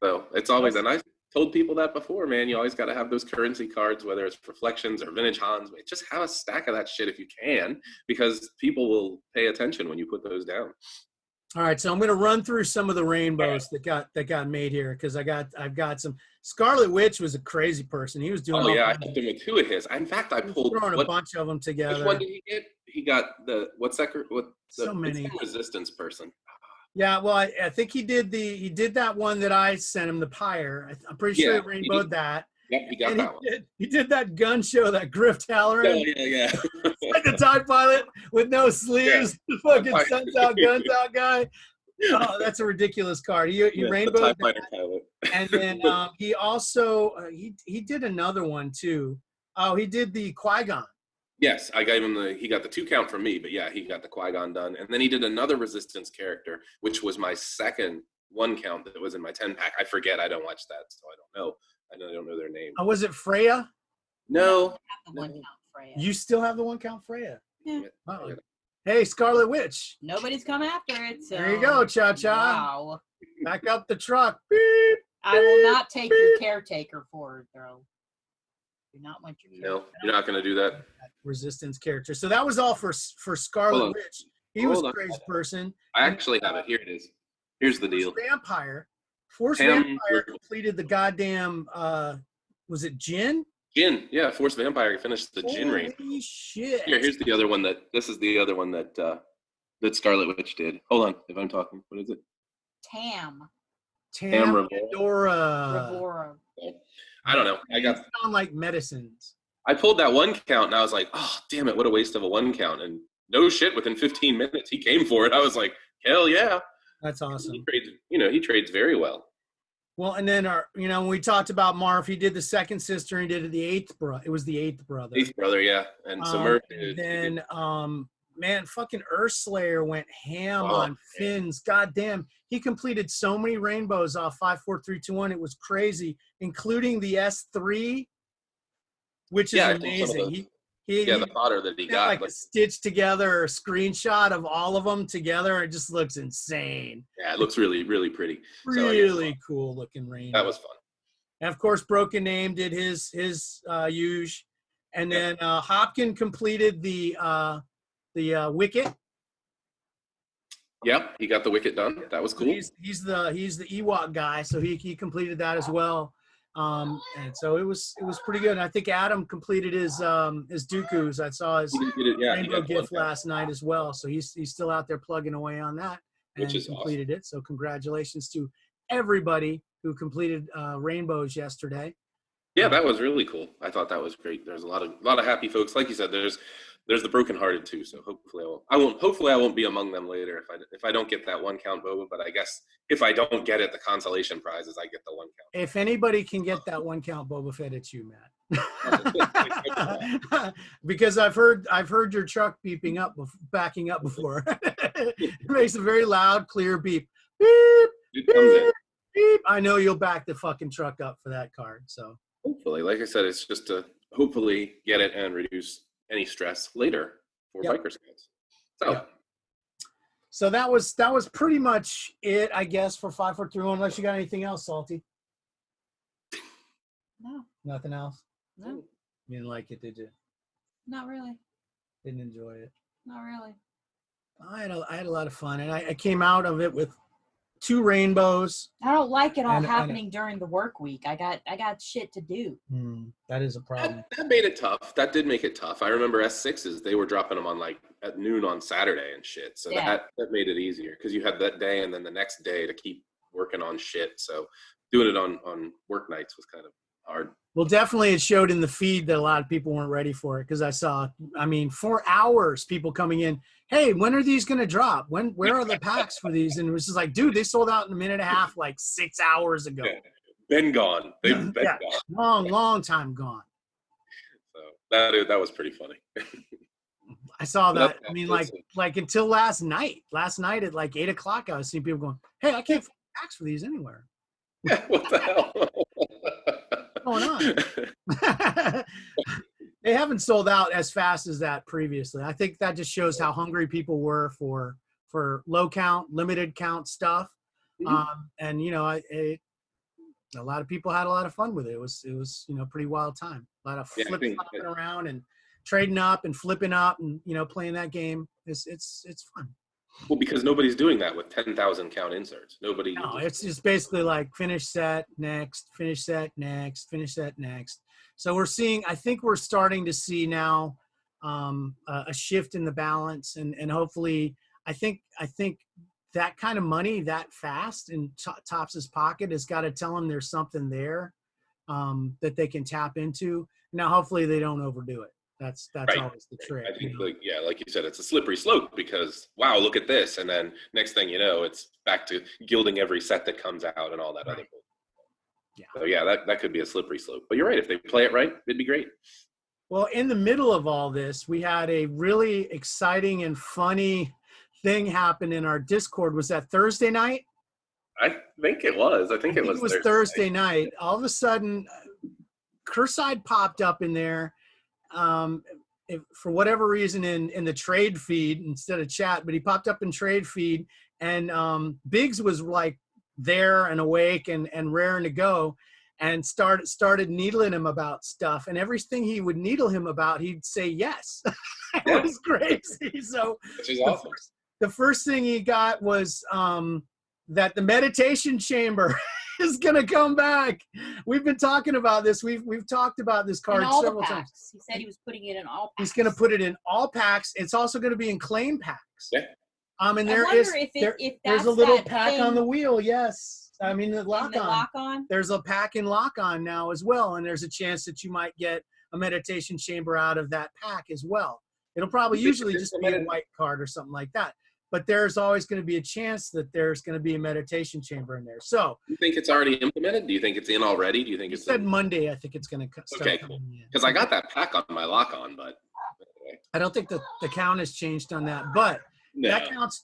So it's always, and I told people that before, man, you always got to have those currency cards, whether it's reflections or vintage Hans. Just have a stack of that shit if you can, because people will pay attention when you put those down. All right, so I'm going to run through some of the rainbows that got made here because I've got some. Scarlet Witch was a crazy person. He was doing. Oh yeah, I put him with 2 of his. In fact, I pulled throwing a bunch of them together. Which one did he get? He got the so many resistance person. Yeah, well, I think he did that one that I sent him, the Pyre. I'm pretty sure he rainbowed that. Yep, he got that one. He did that gun show, that Grift Halloran. Oh, yeah. Like the TIE pilot with no sleeves, fucking sends out, guns out guy. Oh, that's a ridiculous card. He rainbowed that. And then he also, he did another one too. Oh, he did the Qui-Gon. Yes, I gave him he got the 2 count from me, but yeah, he got the Qui-Gon done. And then he did another Resistance character, which was my second 1 count that was in my 10-pack. I forget, I don't watch that, so I don't know. I don't know their name. Oh, was it Freya? No. I have the 1 count Freya. You still have the 1 count Freya? Yeah. Oh. Hey, Scarlet Witch. Nobody's come after it, so. There you go, Cha-Cha. Wow. Back up the truck. Beep. I will not take your caretaker for it, though. Do not want your caretaker. No, you're not going to do that. Resistance character. So that was all for Scarlet Witch. He was a crazy person. I actually have it. Here it is. Here's the deal. Force Vampire completed the goddamn, was it Jin? Jin, yeah. Force Vampire finished the Jin reign. Holy shit. Here's the other one this is the other one that Scarlet Witch did. Hold on, if I'm talking. What is it? Tam Revora. I don't know. I got sound like medicines. I pulled that 1 count and I was like, oh damn it, what a waste of a 1 count. And no shit, within 15 minutes he came for it. I was like, hell yeah. That's awesome. He trades very well. Well, and then when we talked about Marv, he did the 2nd sister and he did the 8th brother. It was the 8th brother. 8th brother, yeah. And so Murph did. And then man, fucking Earthslayer went ham on Finn's. Goddamn, he completed so many rainbows off 5, 4, 3, 2, 1. It was crazy, including the S3, which is amazing. The fodder that he got, like a stitched together screenshot of all of them together. It just looks insane. Yeah, it looks really, really pretty. Really cool looking rainbow. That was fun. And of course, Broken Name did his huge, and then Hopkin completed the Wicket. Yep, he got the Wicket done. That was cool. He's the Ewok guy, so he completed that as well. And so it was pretty good. And I think Adam completed his Dooku's. I saw his rainbow gift last night as well. So he's still out there plugging away on that, and he completed it. So congratulations to everybody who completed rainbows yesterday. Yeah, that was really cool. I thought that was great. There's a lot of happy folks. Like you said, there's the brokenhearted too. So hopefully I won't be among them later if I don't get that 1 count boba. But I guess if I don't get it, the consolation prize is I get the 1 count. If anybody can get that 1 count Boba Fett, it's you, Matt. Because I've heard your truck beeping up, backing up before. It makes a very loud, clear beep. Beep, It comes in. beep. I know you'll back the fucking truck up for that card. So Hopefully, like I said, it's just to hopefully get it and reduce any stress later for biker scouts. So. Yep. So that was pretty much it, I guess, for 543. Unless you got anything else, Salty. No, Nothing else. no, You didn't like it, did you? not really. Didn't enjoy it. Not really. I had a lot of fun, and I came out of it with 2 rainbows. I don't like it all And- happening during the work week. I got shit to do. That is a problem. That made it tough. That did make it tough. I remember S6s, they were dropping them on like at noon on Saturday and shit. So Yeah. that made it easier because you had that day and then the next day to keep working on shit. So doing it on work nights was kind of hard. Well, definitely it showed in the feed that a lot of people weren't ready for it, because I saw, 4 hours people coming in. Hey, when are these going to drop? Where are the packs for these? And it was just like, dude, they sold out in a minute and a half, like 6 hours ago. Yeah. Been gone. They've been gone. Long time gone. So that was pretty funny. I saw that. That's like until last night. Last night at like 8 o'clock, I was seeing people going, hey, I can't find packs for these anywhere. What the hell? What's going on? They haven't sold out as fast as that previously. I think that just shows how hungry people were for low count, limited count stuff. And a lot of people had a lot of fun with it. It was pretty wild time. A lot of flopping around and trading up and flipping up and playing that game. It's fun. Well, because nobody's doing that with 10,000 count inserts. Nobody. No, it's just basically like finish set next, finish set next, finish set next. So I think we're starting to see now a shift in the balance, and hopefully, I think that kind of money that fast in Topps' pocket has got to tell them there's something there that they can tap into. Now, hopefully, they don't overdo it. That's right. Always the trick. I think, like you said, it's a slippery slope because, wow, look at this. And then next thing you know, it's back to gilding every set that comes out and all that other bull. Yeah. So, that could be a slippery slope. But you're right. If they play it right, it'd be great. Well, in the middle of all this, we had a really exciting and funny thing happen in our Discord. Was that Thursday night? I think it was. I think it was Thursday night. All of a sudden, Curside popped up in there. For whatever reason in the trade feed instead of chat, but he popped up in trade feed, and Biggs was like there and awake and raring to go, and started needling him about stuff, and everything he would needle him about, he'd say yes. It was crazy. So which is awesome. The first thing he got was that the meditation chamber is gonna come back. We've been talking about this. We've talked about this card several times. He said he was putting it in all packs. He's gonna put it in all packs. It's also gonna be in claim packs. Yeah. And there's that's a little that pack thing, on the wheel. Yes. I mean the lock on. on. There's a pack and lock on now as well, and there's a chance that you might get a meditation chamber out of that pack as well. It'll probably usually just be a white card or something like that. But there's always going to be a chance that there's going to be a meditation chamber in there. So, you think it's already implemented? Do you think it's in already? Do you think it's said Monday? I think it's going to start. Okay, cool. Because I got that pack on my lock on, but anyway. I don't think the count has changed on that, but No.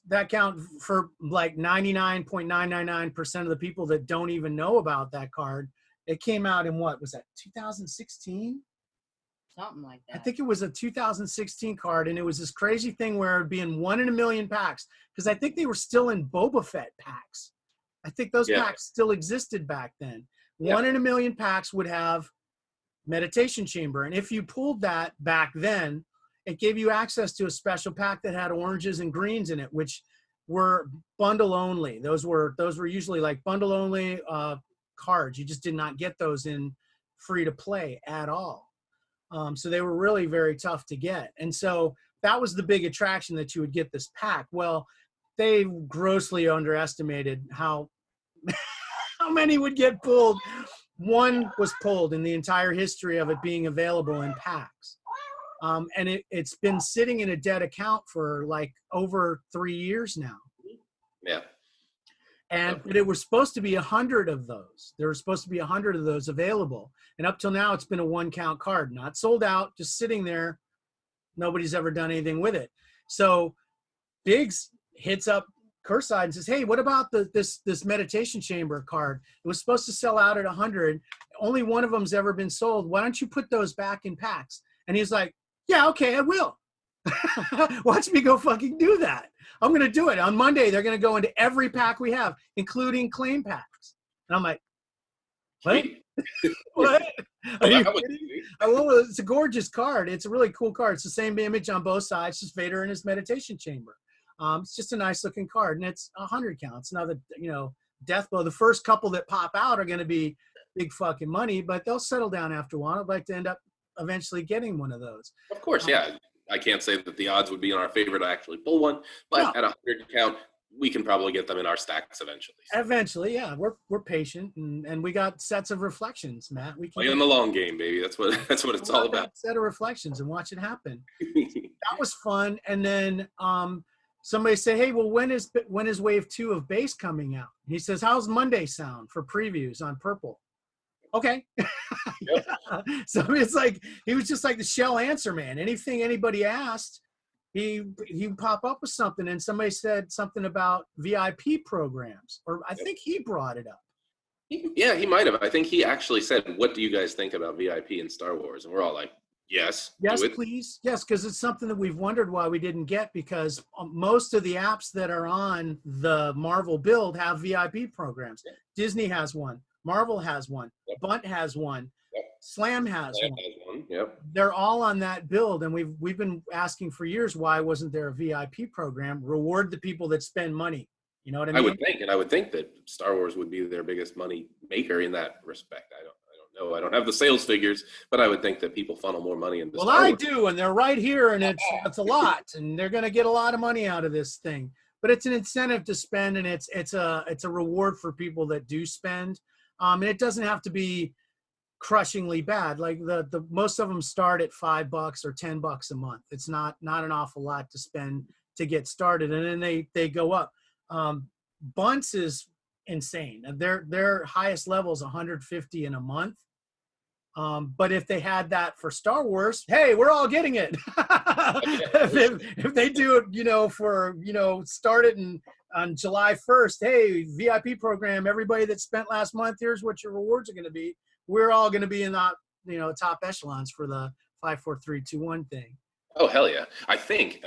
that count for like 99.999% of the people that don't even know about that card. It came out in what was that? 2016. Something like that. I think it was a 2016 card, and it was this crazy thing where it'd be in 1 in a million packs, because I think they were still in Boba Fett packs. I think those packs still existed back then. 1 in a million packs would have meditation chamber, and if you pulled that back then, it gave you access to a special pack that had oranges and greens in it, which were bundle only. Those were usually like bundle only cards. You just did not get those in free to play at all. So they were really very tough to get. And so that was the big attraction, that you would get this pack. Well, they grossly underestimated how many would get pulled. one was pulled in the entire history of it being available in packs. And it's been sitting in a dead account for like over 3 years now. Yeah. And but it was supposed to be 100 of those. There were supposed to be 100 of those available. And up till now, it's been a 1-count card, not sold out, just sitting there. Nobody's ever done anything with it. So Biggs hits up Curside and says, hey, what about this meditation chamber card? It was supposed to sell out at 100. Only one of them's ever been sold. Why don't you put those back in packs? And he's like, yeah, okay, I will. Watch me go fucking do that. I'm going to do it. On Monday, they're going to go into every pack we have, including claim packs. And I'm like, what? What? Are you kidding? It's a gorgeous card. It's a really cool card. It's the same image on both sides, just Vader in his meditation chamber. It's just a nice looking card, and it's 100 counts. Now the death blow. The first couple that pop out are going to be big fucking money, but they'll settle down after a while. I'd like to end up eventually getting one of those. Of course, yeah. I can't say that the odds would be in our favor to actually pull one, but at 100 count, we can probably get them in our stacks eventually. So. Eventually, yeah. We're patient, and we got sets of reflections, Matt. We can play in the long game, baby. That's what it's all about. Set of reflections and watch it happen. That was fun. And then somebody say, hey, well, when is wave 2 of base coming out? And he says, how's Monday sound for previews on purple? Okay. Yep. So it's like he was just like the shell answer man. Anything anybody asked, he'd pop up with something. And somebody said something about VIP programs, or I think he brought it up. Yeah, he might have. I think he actually said, what do you guys think about VIP in Star Wars? And we're all like, yes, please. Yes, because it's something that we've wondered why we didn't get, because most of the apps that are on the Marvel build have VIP programs. Yeah. Disney has one. Marvel has one. Yep. Bunt has one. Yep. Slam has one. Yep. They're all on that build, and we've been asking for years, why wasn't there a VIP program? Reward the people that spend money. You know what I mean? I would think that Star Wars would be their biggest money maker in that respect. I don't know. I don't have the sales figures, but I would think that people funnel more money into Star Wars. I do, and they're right here, and it's a lot, and they're going to get a lot of money out of this thing. But it's an incentive to spend, and it's a reward for people that do spend. And it doesn't have to be crushingly bad. Like the most of them start at $5 or $10 a month. It's not an awful lot to spend to get started, and then they go up. Bunts is insane. Their highest level is 150 in a month. But if they had that for Star Wars, hey, we're all getting it. if they do it, start it on July 1st, hey, VIP program, everybody that spent last month, here's what your rewards are going to be. We're all going to be in that, top echelons for the 5, 4, 3, 2, 1 thing. Oh, hell yeah. I think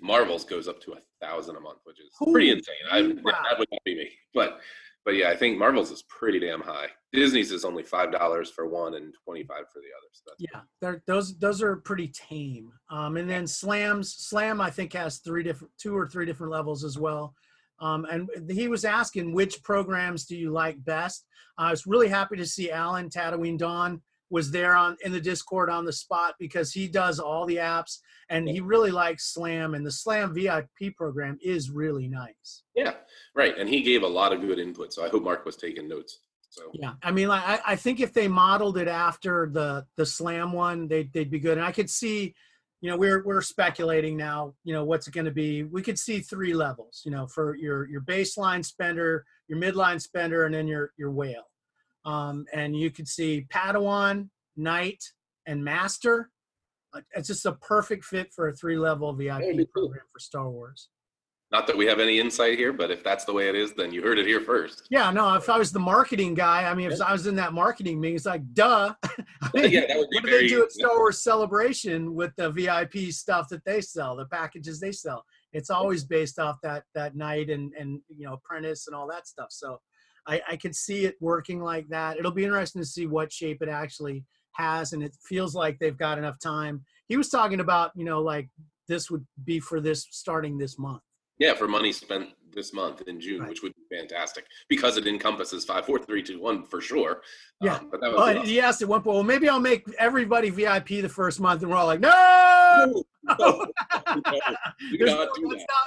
Marvel's goes up to 1,000 a month, which is pretty insane. Wow. That would not be me. But yeah, I think Marvel's is pretty damn high. Disney's is only $5 for one and $25 for the others. Yeah, those are pretty tame. And then Slam I think has 2 or 3 different levels as well. And he was asking, which programs do you like best? I was really happy to see Alan Tatooine Dawn was there in the Discord on the spot, because he does all the apps and he really likes Slam, and the Slam VIP program is really nice. Yeah, right. And he gave a lot of good input, so I hope Mark was taking notes. So yeah, I mean, I think if they modeled it after the Slam one, they'd be good. And I could see, we're speculating now, what's it going to be? We could see 3 levels, for your baseline spender, your midline spender, and then your whale. And you could see Padawan, Knight, and Master. It's just a perfect fit for a 3-level VIP program for Star Wars. Not that we have any insight here, but if that's the way it is, then you heard it here first. Yeah, no, if I was the marketing guy, I mean, if I was in that marketing meeting, it's like, duh. Yeah, that would be what do they do at Star Wars Celebration with the VIP stuff that they sell, the packages they sell? It's always based off that Knight and Apprentice and all that stuff. So I could see it working like that. It'll be interesting to see what shape it actually has, and it feels like they've got enough time. He was talking about, like this would be for this starting this month. Yeah, for money spent this month in June, right, which would be fantastic because it encompasses 5, 4, 3, 2, 1 for sure. Yeah, but that would he asked at one point, well, maybe I'll make everybody VIP the first month, and we're all like, no! No. That's not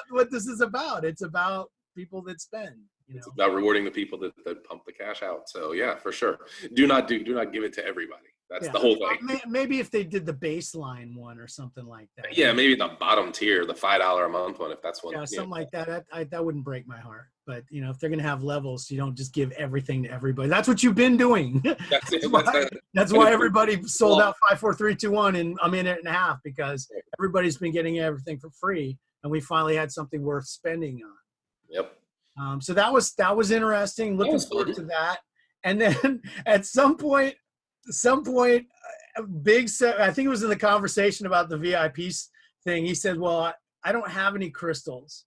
what this is about. It's about people that spend. You know? It's about rewarding the people that pump the cash out. So yeah, for sure. Do not give it to everybody. That's the whole thing. Maybe if they did the baseline one or something like that. Yeah, maybe the bottom tier, the $5 a month one, if that's one. Yeah, something like that. That wouldn't break my heart. But if they're gonna have levels, you don't just give everything to everybody. That's what you've been doing. That's why everybody sold out 5, 4, 3, 2, 1 in a minute and a half, because everybody's been getting everything for free, and we finally had something worth spending on. Yep. So that was interesting. Looking forward to that. And then at some point, I think it was in the conversation about the VIP thing. He said, "Well, I don't have any crystals,"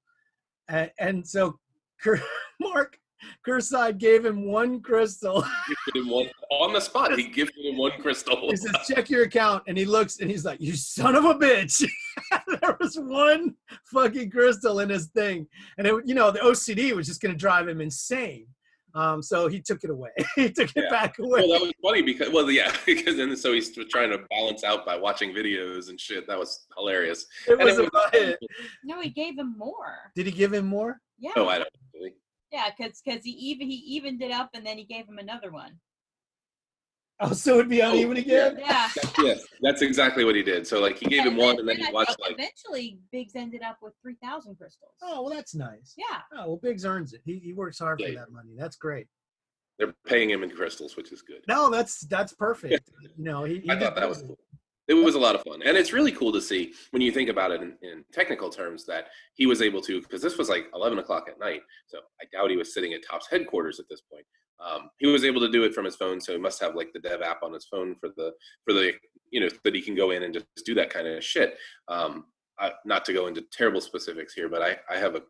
and so Mark Kurside gave him one crystal. Gifted him one on the spot. He gifted him one crystal. He says, "Check your account," and he looks and he's like, "You son of a bitch!" There was one fucking crystal in his thing, and the OCD was just going to drive him insane. So he took it away. He took it back away. Well, that was funny because then so he's trying to balance out by watching videos and shit. That was hilarious. It was about it. No, he gave him more. Did he give him more? Yeah. Oh, I don't really. Yeah, because he evened it up, and then he gave him another one. Oh, so it'd be uneven again? Yeah. That's exactly what he did. So like he gave him one, and then he watched Eventually, Biggs ended up with 3,000 crystals. Oh, well, that's nice. Yeah. Oh, well, Biggs earns it. He works hard for that money. That's great. They're paying him in crystals, which is good. No, that's perfect. I thought that was cool. It was a lot of fun, and it's really cool to see when you think about it in technical terms that he was able to, because this was like 11 o'clock at night, so I doubt he was sitting at Topps headquarters at this point. He was able to do it from his phone, so he must have like the dev app on his phone for the that he can go in and just do that kind of shit. Not to go into terrible specifics here, but I have a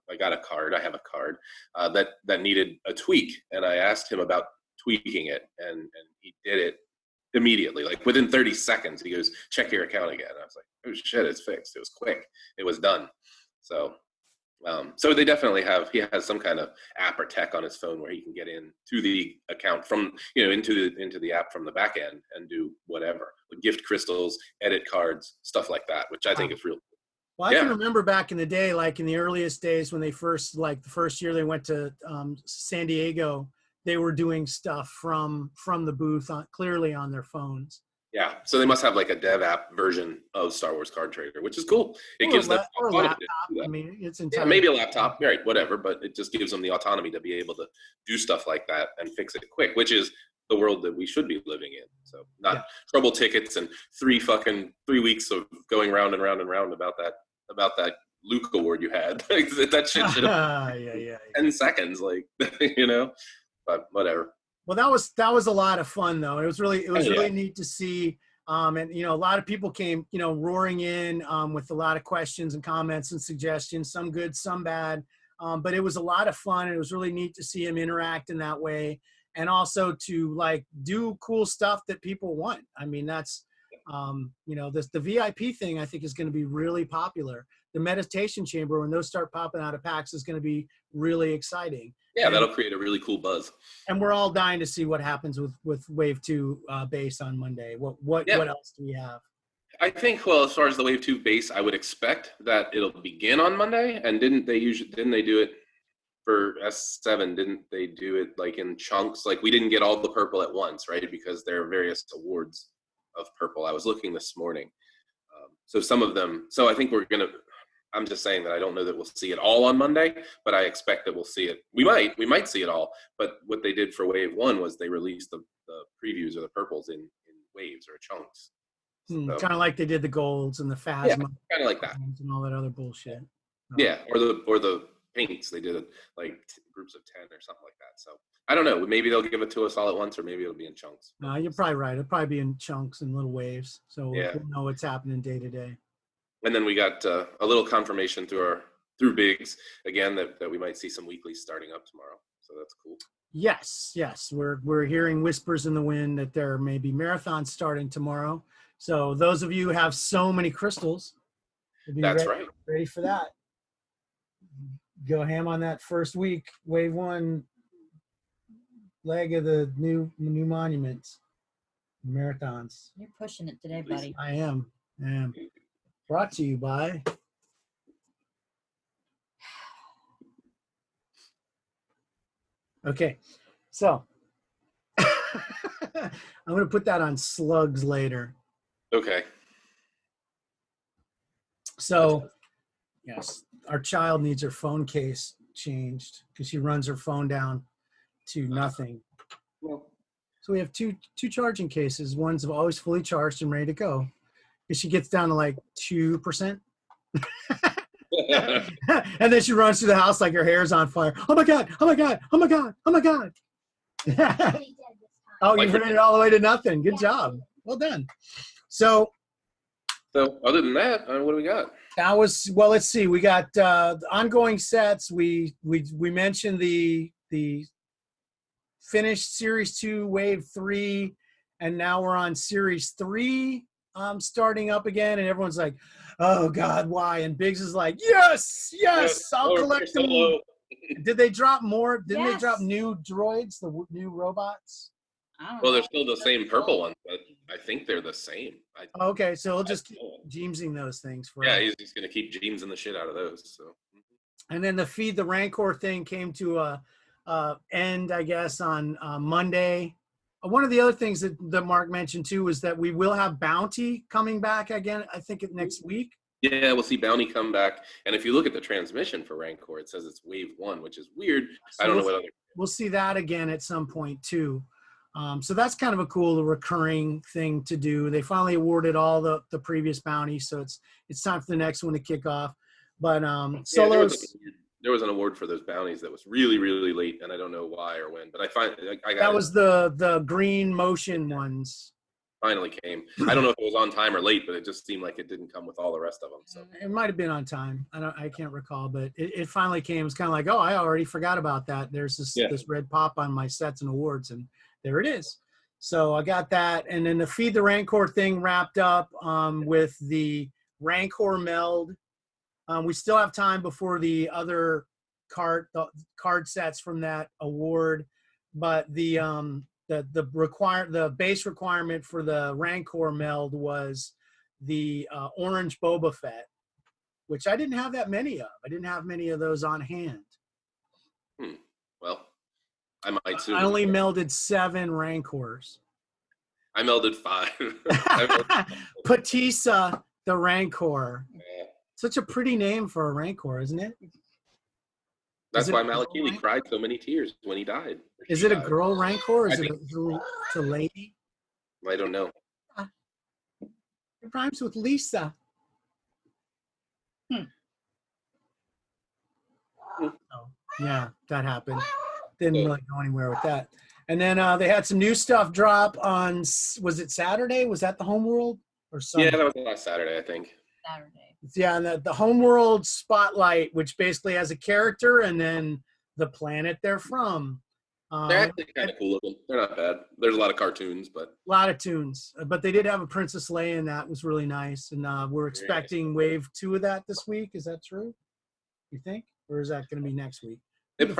card that needed a tweak, and I asked him about tweaking it, and he did it immediately, like within 30 seconds. He goes, "Check your account again." And I was like, "Oh shit, it's fixed." It was quick. It was done. So they definitely he has some kind of app or tech on his phone where he can get in to the account from, into the app from the back end and do whatever, like gift crystals, edit cards, stuff like that, which I think is real. Well, I can remember back in the day, like in the earliest days when they the first year they went to San Diego, they were doing stuff from the booth clearly on their phones. Yeah, so they must have like a dev app version of Star Wars Card Trader, which is cool. It gives them a laptop. I mean, it's entirely maybe a laptop, right? Whatever, but it just gives them the autonomy to be able to do stuff like that and fix it quick, which is the world that we should be living in. So not trouble tickets and 3 weeks of going round and round and round about that Luke award you had. That shit should have 10 seconds, like but whatever. Well, that was a lot of fun, though. It was really neat to see, and a lot of people came, roaring in with a lot of questions and comments and suggestions, some good, some bad, but it was a lot of fun. It was really neat to see him interact in that way, and also to like do cool stuff that people want. I mean, that's the VIP thing I think is going to be really popular. The meditation chamber, when those start popping out of packs, is going to be really exciting. Yeah, that'll create a really cool buzz. And we're all dying to see what happens with Wave 2 base on Monday. What else do we have? I think, well, as far as the Wave 2 base, I would expect that it'll begin on Monday. And didn't they do it for S7? Didn't they do it like in chunks? Like we didn't get all the purple at once, right? Because there are various awards of purple. I was looking this morning. So some of them, so I think I'm just saying that I don't know that we'll see it all on Monday, but I expect that we'll see it. We might see it all, but what they did for Wave 1 was they released the previews or the purples in waves or chunks. So, kind of like they did the golds and the phasma. Yeah, kind of like that. And all that other bullshit. Yeah, or the pinks. They did it like groups of 10 or something like that. So I don't know. Maybe they'll give it to us all at once, or maybe it'll be in chunks. No, you're probably right. It'll probably be in chunks and little waves. So we'll know what's happening day to day. And then we got a little confirmation through Biggs again that we might see some weeklies starting up tomorrow. So that's cool. Yes. We're hearing whispers in the wind that there may be marathons starting tomorrow. So those of you who have so many crystals, ready for that. Go ham on that first week, Wave 1 leg of the new monuments, marathons. You're pushing it today, buddy. I am. Brought to you by Okay, so I'm going to put that on slugs later. Okay. So, yes, our child needs her phone case changed because she runs her phone down to nothing. Well, So we have two charging cases. One's always fully charged and ready to go. Because she gets down to like 2%. And then she runs through the house like her hair's on fire. Oh my God, oh my God, oh my God, oh my God. Oh, you ran it all the way to nothing. Good job. Well done. So other than that, what do we got? that was, well, let's see. We got the ongoing sets. We mentioned the finished Series 2, Wave 3, and now we're on Series 3 starting up again, and everyone's like, oh God, why? And Biggs is like, yes, I'll collect them. Did they drop more? Didn't they drop new droids, the new robots? Well, they're still the same purple ones, but I think they're the same. Okay, so we'll just keep Jeemsing those things for Yeah, he's just going to keep Jeemsing the shit out of those. So. And then the Feed the Rancor thing came to a end, I guess, on Monday. One of the other things that Mark mentioned too is that we will have Bounty coming back again, I think next week. Yeah, we'll see Bounty come back. And if you look at the transmission for Rancor, it says it's Wave 1, which is weird. So I don't know what other. We'll see that again at some point too. So that's kind of a cool recurring thing to do. They finally awarded all the previous bounties, so it's time for the next one to kick off. But Solos. There was an award for those bounties that was really, really late, and I don't know why or when. But I got that was the green motion ones. Finally came. I don't know if it was on time or late, but it just seemed like it didn't come with all the rest of them. So it might have been on time. I can't recall, but it finally came. It's kind of like, oh, I already forgot about that. There's this red pop on my sets and awards, and there it is. So I got that, and then the Feed the Rancor thing wrapped up with the Rancor meld. We still have time before the other card sets from that award, but the base requirement for the Rancor meld was the orange Boba Fett, which I didn't have that many of. I didn't have many of those on hand. Well, I might soon. I only melded 7 Rancors. I melded 5. Patissa the Rancor. Yeah. Such a pretty name for a Rancor, isn't it? That's why Malakili cried so many tears when he died. Is it a girl Rancor or is it a lady? I don't know. It rhymes with Lisa. Oh, yeah, that happened. Didn't really go anywhere with that. And then they had some new stuff drop on, was it Saturday? Was that the Homeworld? Or Sunday? Yeah, that was last Saturday, I think. Saturday. Yeah, and the Homeworld Spotlight, which basically has a character and then the planet they're from. They're actually kind of cool looking. They're not bad. There's a lot of cartoons, but a lot of tunes. But they did have a Princess Leia, and that was really nice. And we're expecting Wave 2 of that this week. Is that true? You think, or is that going to be next week? They've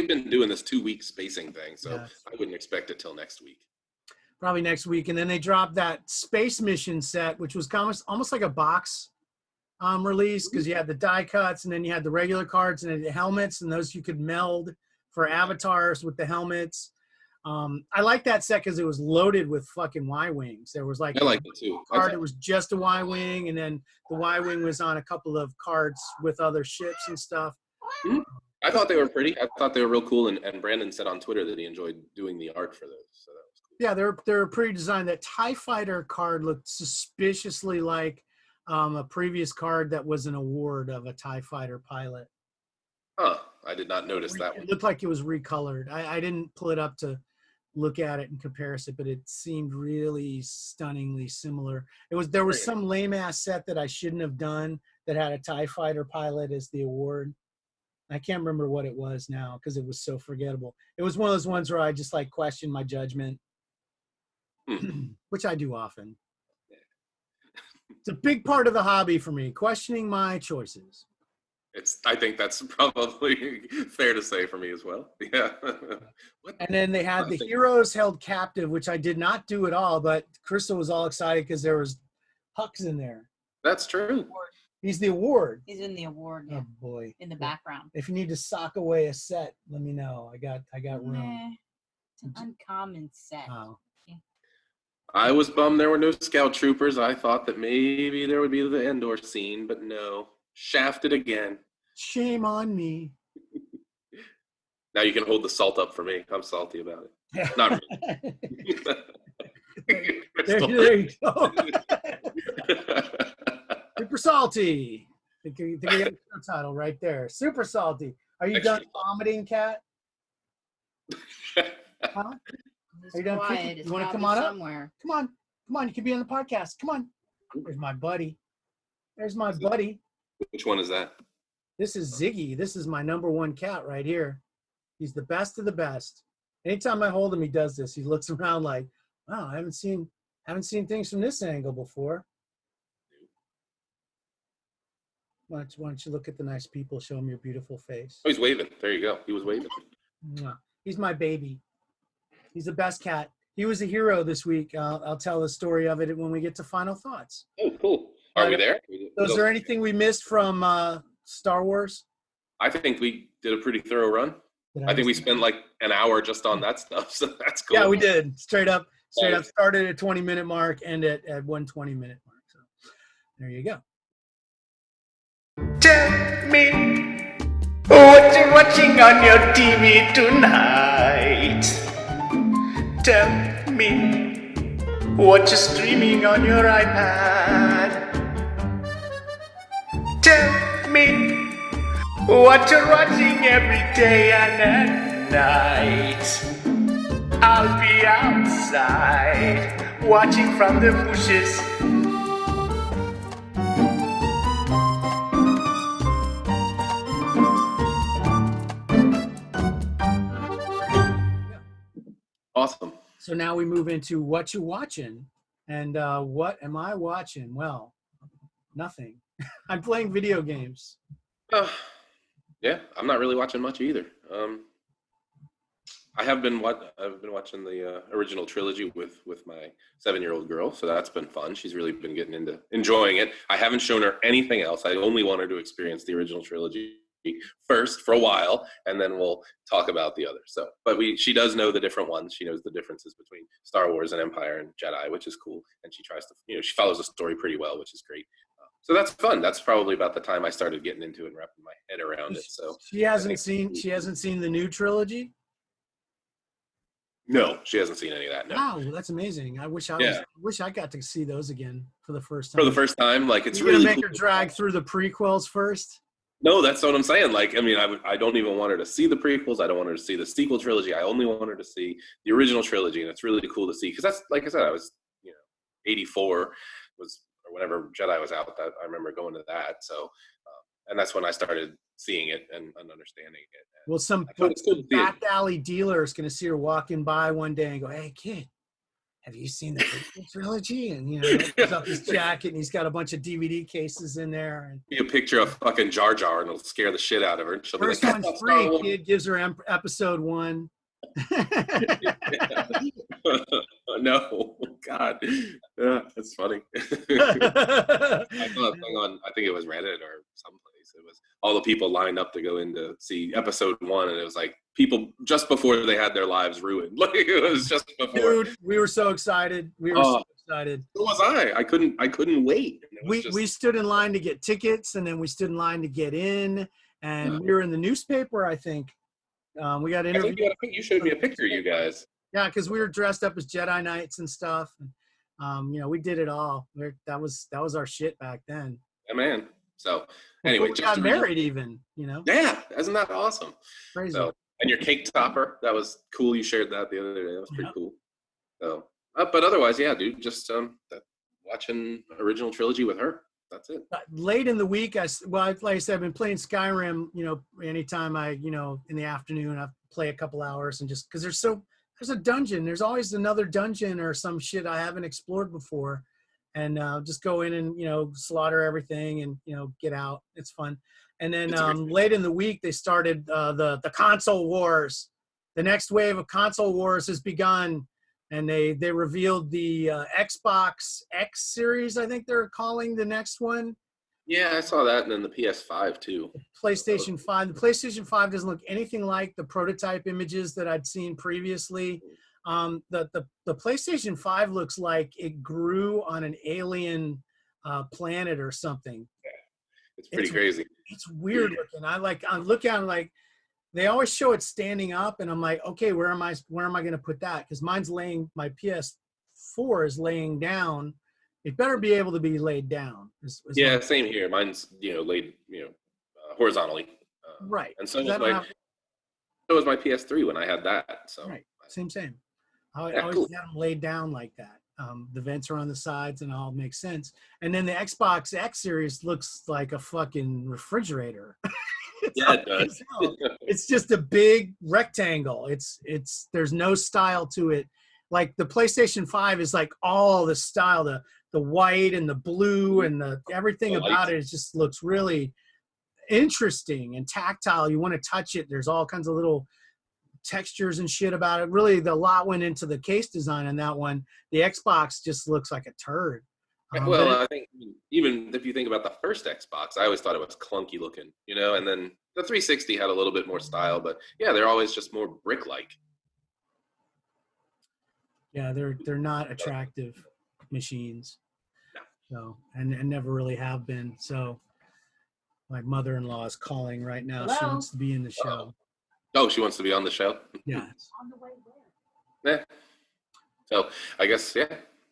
been doing this 2-week spacing thing, so yes. I wouldn't expect it till next week. Probably next week, and then they dropped that Space Mission set, which was almost like a box release, because you had the die cuts, and then you had the regular cards, and then the helmets, and those you could meld for avatars with the helmets. I like that set because it was loaded with fucking Y-wings. There was like I like it too. Card that was just a Y-wing, and then the Y-wing was on a couple of cards with other ships and stuff. Mm-hmm. I thought they were pretty. I thought they were real cool, and Brandon said on Twitter that he enjoyed doing the art for those. So that was cool. Yeah, they're pretty designed. That TIE Fighter card looked suspiciously like a previous card that was an award of a TIE Fighter pilot. Huh, I did not notice that one. It looked like it was recolored. I didn't pull it up to look at it and compare it, but it seemed really stunningly similar. There was some lame ass set that I shouldn't have done that had a TIE Fighter pilot as the award. I can't remember what it was now because it was so forgettable. It was one of those ones where I just like questioned my judgment, which I do often. It's a big part of the hobby for me, questioning my choices. I think that's probably fair to say for me as well. Yeah. And then they had the Heroes Held Captive, which I did not do at all, but Crystal was all excited because there was Hux in there. That's true. He's the award. He's in the award. Yeah. Oh boy. In the background. If you need to sock away a set, let me know. I got room. Nah, it's an uncommon set. Oh. I was bummed there were no scout troopers. I thought that maybe there would be the Endor scene, but no. Shafted again. Shame on me. Now you can hold the salt up for me. I'm salty about it. Not really. there you go. Super salty. I think we got the title right there. Super salty. Are you done vomiting, Kat? Huh? Are you done picking? You want to come on somewhere. Up? Come on. You can be on the podcast. Come on. There's my buddy. Which one is that? This is Ziggy. This is my #1 cat right here. He's the best of the best. Anytime I hold him, he does this. He looks around like, wow, I haven't seen things from this angle before. Why don't you look at the nice people? Show him your beautiful face. Oh, he's waving. There you go. He was waving. He's my baby. He's the best cat. He was a hero this week. I'll tell the story of it when we get to final thoughts. Oh, cool. Are we there? So is there anything we missed from Star Wars? I think we did a pretty thorough run. I think we spent like an hour just on that stuff, so that's cool. Yeah, we did. Straight up. Started at 20-minute mark, end at 120-minute mark. So there you go. Tell me what you're watching on your TV tonight. Tell me what you're streaming on your iPad. Tell me what you're watching every day and at night. I'll be outside watching from the bushes. Awesome. So now we move into Whatcha Watching. And what am I watching? Well, nothing. I'm playing video games. Yeah, I'm not really watching much either. I've been watching the original trilogy with my 7-year-old girl, so that's been fun. She's really been getting into enjoying it. I haven't shown her anything else. I only want her to experience the original trilogy first for a while, and then we'll talk about the others. So, but she does know the different ones. She knows the differences between Star Wars and Empire and Jedi, which is cool. And she tries to, she follows the story pretty well, which is great. So that's fun. That's probably about the time I started getting into it and wrapping my head around it. So she hasn't seen the new trilogy. No, she hasn't seen any of that. No. Wow, that's amazing. I wish I got to see those again for the first time. For the first time, like it's You're really gonna make cool. her drag through the prequels first. No, that's what I'm saying. Like, I mean, I don't even want her to see the prequels. I don't want her to see the sequel trilogy. I only want her to see the original trilogy, and it's really cool to see because that's, like I said, I was 84 was or whenever Jedi was out. That I remember going to that. So, and that's when I started seeing it and understanding it. And well, some back alley dealer is going to see her walking by one day and go, "Hey, kid, have you seen the prequel trilogy?" And he pulls up his jacket and he's got a bunch of DVD cases in there. And be a picture of fucking Jar Jar and it'll scare the shit out of her. She'll first be like, one's free. Kid gives her episode 1. No, God, yeah, that's funny. I saw a thing on, I think it was Reddit or someplace. It was all the people lined up to go in to see episode 1, and it was like people just before they had their lives ruined. Like it was just before. Dude, we were so excited. So excited. So was I. I couldn't wait. We stood in line to get tickets, and then we stood in line to get in, and we were in the newspaper. I think we got interviewed. You showed me a picture, you guys. Yeah, because we were dressed up as Jedi Knights and stuff. And, we did it all. That was our shit back then. Yeah, man. So anyway, we got married even. Yeah, isn't that awesome? Crazy. So, and your cake topper, that was cool. You shared that the other day. That was pretty cool. So, but otherwise, yeah, dude, just watching original trilogy with her. That's it. Late in the week, like I said, I've been playing Skyrim. Anytime I, in the afternoon, I play a couple hours and just because there's a dungeon. There's always another dungeon or some shit I haven't explored before, and just go in and slaughter everything and get out. It's fun. And then late in the week they started the console wars. The next wave of console wars has begun, and they revealed the Xbox X series. I think they're calling the next one, Yeah, I saw that, and then the PS5 too. PlayStation 5. The PlayStation 5 doesn't look anything like the prototype images that I'd seen previously. The PlayStation 5 looks like it grew on an alien planet or something. It's pretty crazy. It's weird looking. I look at it like they always show it standing up, and I'm like, okay, where am I going to put that? Because mine's laying. My PS4 is laying down. It better be able to be laid down. Yeah, same here. Mine's laid horizontally. Right. And so was my PS3 when I had that. So right. Same. I Yeah, always cool. have them laid down like that. The vents are on the sides and it all makes sense. And then the Xbox X Series looks like a fucking refrigerator. Yeah, it does. It's just a big rectangle. There's no style to it. Like the PlayStation 5 is like all the style, the white and the blue and everything about it just looks really interesting and tactile. You want to touch it. There's all kinds of little textures and shit about it. Really, a lot went into the case design on that one. The Xbox just looks like a turd. I think even if you think about the first Xbox, I always thought it was clunky looking, and then the 360 had a little bit more style, but yeah, they're always just more brick-like. Yeah, they're not attractive machines. No. So and never really have been. So my mother-in-law is calling right now. Hello? She wants to be in the show. Oh, she wants to be on the show? Yeah. On the way there. Yeah. So I guess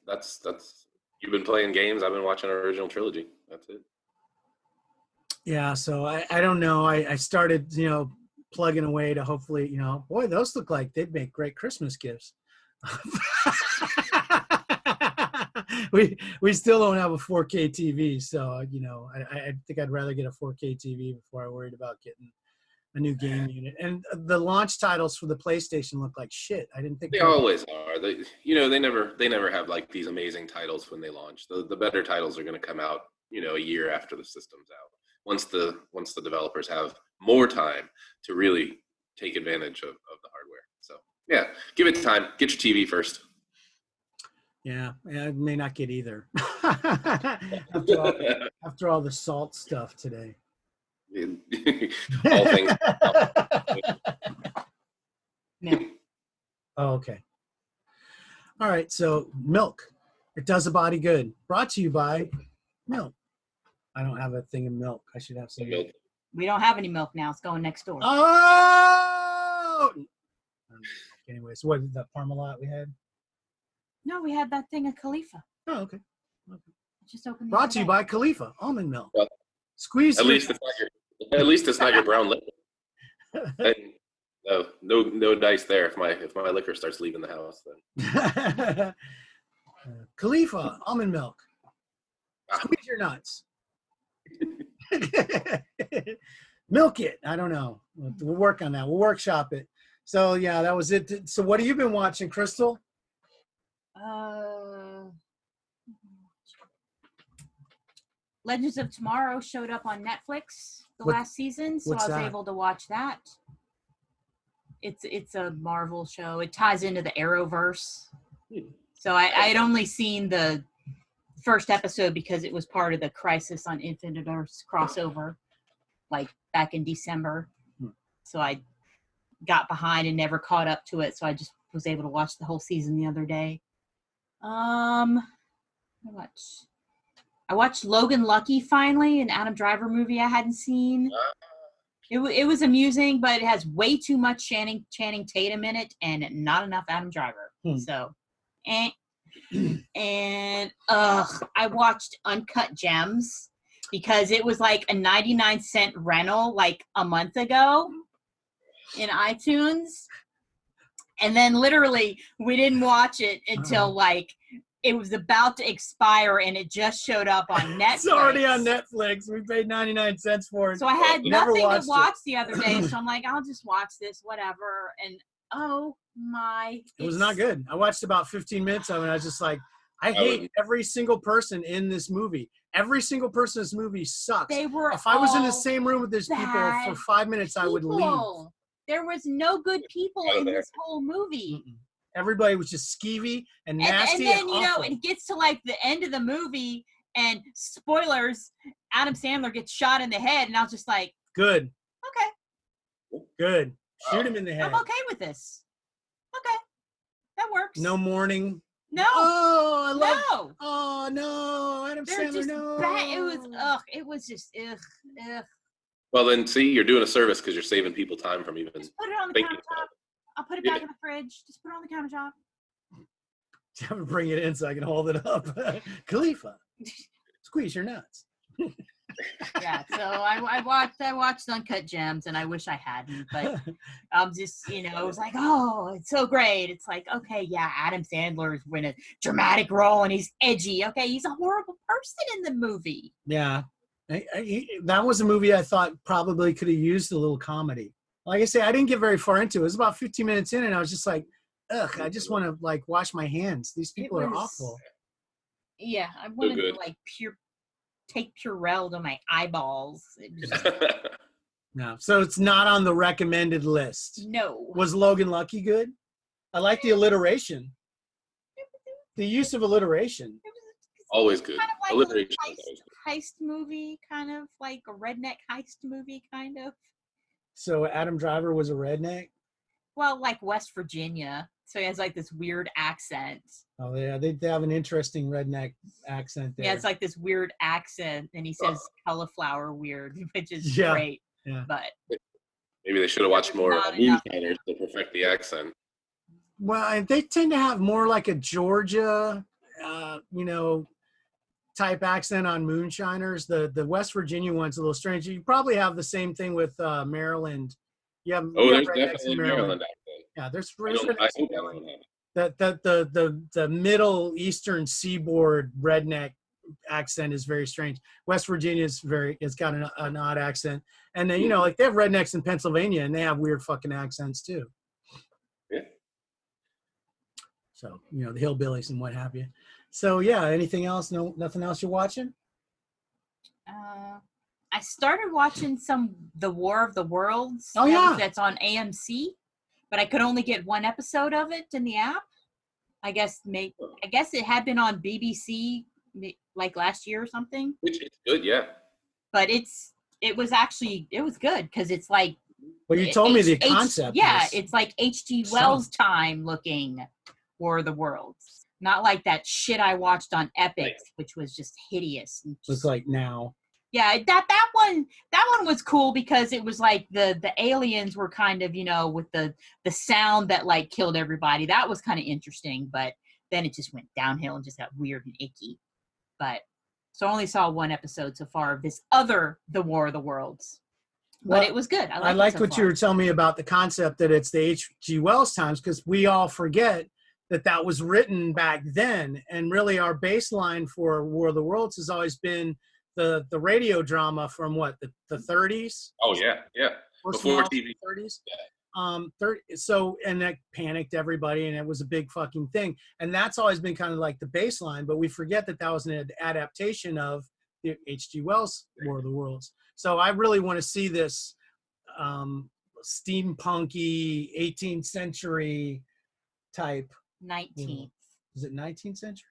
that's you've been playing games. I've been watching our original trilogy. That's it. Yeah, so I don't know. I started, plugging away to hopefully, boy, those look like they'd make great Christmas gifts. we still don't have a 4K TV, so I think I'd rather get a 4K TV before I worried about getting a new game unit. And the launch titles for the PlayStation look like shit. I didn't think they always are. They never have like these amazing titles when they launch. The better titles are going to come out, a year after the system's out. Once the developers have more time to really take advantage of the hardware. So yeah, give it time. Get your TV first. Yeah, I may not get either. after all the salt stuff today. All things. Yeah. Oh, okay. All right, so milk. It does a body good. Brought to you by milk. I don't have a thing of milk. I should have some milk. We don't have any milk now. It's going next door. Oh! Anyway, so what, that Parmalat we had? No, we had that thing of Khalifa. Oh, okay. Just opened. Brought to you by Khalifa almond milk. Well, Squeeze. At least it's not your brown liquor. And, no dice there. If my liquor starts leaving the house, then Khalifa almond milk. Squeeze your nuts. Milk it. I don't know. We'll work on that. We'll workshop it. So yeah, that was it. So what have you been watching, Crystal? Legends of Tomorrow showed up on Netflix last season, so I was able to watch that. It's a Marvel show. It ties into the Arrowverse. So I had only seen the first episode because it was part of the Crisis on Infinite Earths crossover, like back in December. So I got behind and never caught up to it. So I just was able to watch the whole season the other day. I watched Logan Lucky finally, an Adam Driver movie I hadn't seen. It was amusing, but it has way too much Channing Tatum in it and not enough Adam Driver. So, and I watched Uncut Gems because it was like a 99-cent rental like a month ago in iTunes. And then literally we didn't watch it until like it was about to expire and it just showed up on Netflix. It's already on Netflix. We paid 99 cents for it. So I had nothing to watch the other day. So I'm like, I'll just watch this, whatever. And oh my. It was not good. I watched about 15 minutes of it. And I was just like, I hate every single person in this movie. Every single person in this movie sucks. If I was in the same room with these people for 5 minutes, I would leave. There was no good people in this whole movie. Everybody was just skeevy and nasty. And then, and awful. it gets to like the end of the movie And spoilers, Adam Sandler gets shot in the head, and I was just like, Good. okay, Good. Shoot him in the head. I'm okay with this. Okay, that works. No mourning. No. Oh, I love. No. Oh no, Adam They're Sandler. just No. bad. It was It was just ugh. Well, then see, you're doing a service because you're saving people time from even Just put it on the thinking countertop. about it. I'll put it back in the fridge. Just put it on the countertop. I'm gonna bring it in so I can hold it up. Khalifa, squeeze your nuts. Yeah, so I watched Uncut Gems, and I wish I hadn't, but I'm just, it was like, oh, it's so great. It's like, okay, yeah, Adam Sandler is in a dramatic role, and he's edgy. Okay, he's a horrible person in the movie. Yeah, that was a movie I thought probably could have used a little comedy. Like I say, I didn't get very far into it. It was about 15 minutes in, and I was just like, ugh, I just want to like wash my hands. These people are awful. Yeah, I wanted to like take Purell to my eyeballs. No, so it's not on the recommended list. No. Was Logan Lucky good? I like the alliteration. The use of alliteration. Always good. Kind of like Alliteration a is always good. heist movie, kind of like a redneck heist movie, kind of. So Adam Driver was a redneck? Well, like West Virginia. So he has like this weird accent. Oh yeah, they have an interesting redneck accent there. Yeah, it's like this weird accent, and he says cauliflower weird, which is Yeah. great. Yeah. But Maybe they should have watched more Not Moonshiners to perfect the accent. Well, they tend to have more like a Georgia, type accent on Moonshiners. The West Virginia one's a little strange. You probably have the same thing with Maryland. You have There's rednecks definitely in Maryland accent. Yeah, there's I rednecks in hope I Maryland. don't have it. The Middle Eastern Seaboard redneck accent is very strange. West Virginia is it's got an odd accent, and then like they have rednecks in Pennsylvania, and they have weird fucking accents too. Yeah. So the hillbillies and what have you. So yeah, anything else? No, nothing else you're watching? I started watching The War of the Worlds. Oh yeah, that's on AMC, but I could only get one episode of it in the app. I guess it had been on BBC like last year or something. Which is good, yeah. But it was good because it's like. Well, you told me the concept. Yeah, it's like H.G. Wells time looking War of the Worlds. Not like that shit I watched on Epic, which was just hideous. Looks like Now. Yeah, that one was cool because it was like the aliens were kind of, with the sound that like killed everybody. That was kind of interesting, but then it just went downhill and just got weird and icky. But so I only saw one episode so far of this other The War of the Worlds. But it was good. I liked what you were telling me about the concept that it's the H.G. Wells times, because we all forget that was written back then. And really our baseline for War of the Worlds has always been the radio drama from the 30s. Oh yeah, yeah. Before TV. 30s. Yeah. So and that panicked everybody, and it was a big fucking thing. And that's always been kind of like the baseline, but we forget that was an adaptation of the H.G. Wells War of the Worlds. So I really want to see this steampunky 18th century type. 19th. Is it 19th century?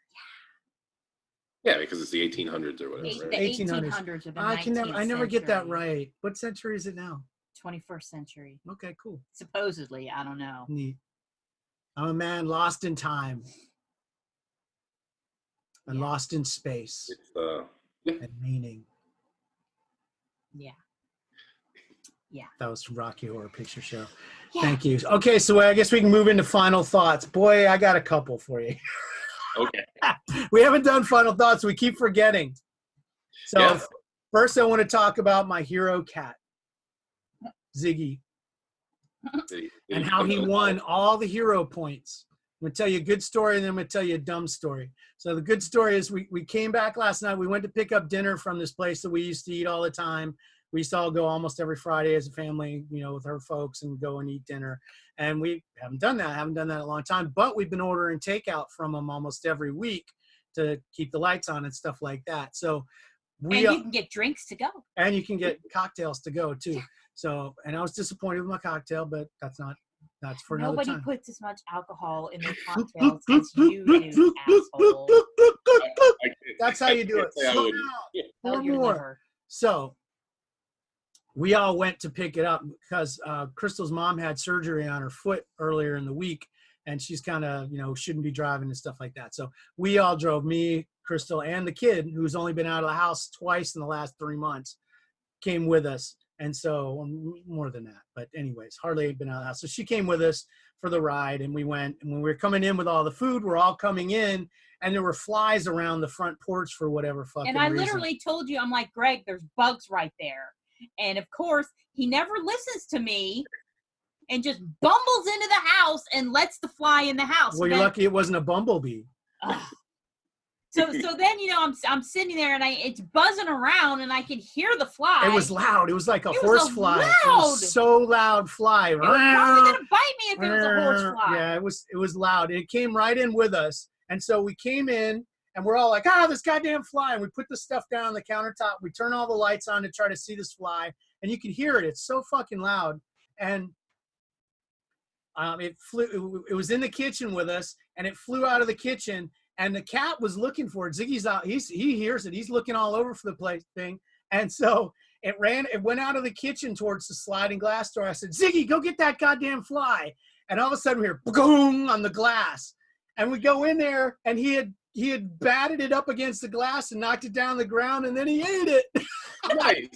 Yeah, because it's the 1800s or whatever. The Right? 1800s or the 19th I never get that century. right. What century is it now? 21st century. Okay, cool. Supposedly, I don't know. Neat. I'm a man lost in time. And lost in space. It's And meaning. Yeah. Yeah. That was from Rocky Horror Picture Show. Yeah. Thank you. Okay, so I guess we can move into final thoughts. Boy, I got a couple for you. Okay. We haven't done final thoughts. We keep forgetting. So first I want to talk about my hero cat, Ziggy, and how he won all the hero points. I'm going to tell you a good story, and then I'm going to tell you a dumb story. So the good story is we came back last night. We went to pick up dinner from this place that we used to eat all the time. We used to all go almost every Friday as a family, with our folks, and go and eat dinner. And we haven't done that. I haven't done that in a long time. But we've been ordering takeout from them almost every week to keep the lights on and stuff like that. So and you can get drinks to go. And you can get cocktails to go too. So, and I was disappointed with my cocktail, but that's for another time. Nobody puts as much alcohol in their cocktails as you do, asshole. That's how you do it. I Slow wouldn't. down. Oh, Four you're more. never. So we all went to pick it up because Crystal's mom had surgery on her foot earlier in the week, and she's kind of, shouldn't be driving and stuff like that. So we all drove, me, Crystal, and the kid, who's only been out of the house twice in the last 3 months, came with us. And so more than that, but anyways, hardly been out of the house. So she came with us for the ride, and we went, and when we were coming in with all the food, we're all coming in, and there were flies around the front porch for whatever fucking And I reason. literally told you, I'm like, Greg, there's bugs right there. And of course, he never listens to me and just bumbles into the house and lets the fly in the house. Well, you're lucky it wasn't a bumblebee. So then, I'm sitting there and it's buzzing around and I can hear the fly. It was loud. It was like a It was horse a fly. It loud. was so loud fly. It was probably gonna bite me if it was a horse fly. Yeah, it was loud. It came right in with us. And so we came in and we're all like, this goddamn fly. And we put the stuff down on the countertop. We turn all the lights on to try to see this fly. And you can hear it. It's so fucking loud. And it flew. It was in the kitchen with us, and it flew out of the kitchen. And the cat was looking for it. Ziggy's out. He hears it. He's looking all over for the place thing. And so it went out of the kitchen towards the sliding glass door. I said, Ziggy, go get that goddamn fly. And all of a sudden we hear boom on the glass. And we go in there, and he had batted it up against the glass and knocked it down on the ground, and then he ate it. Nice.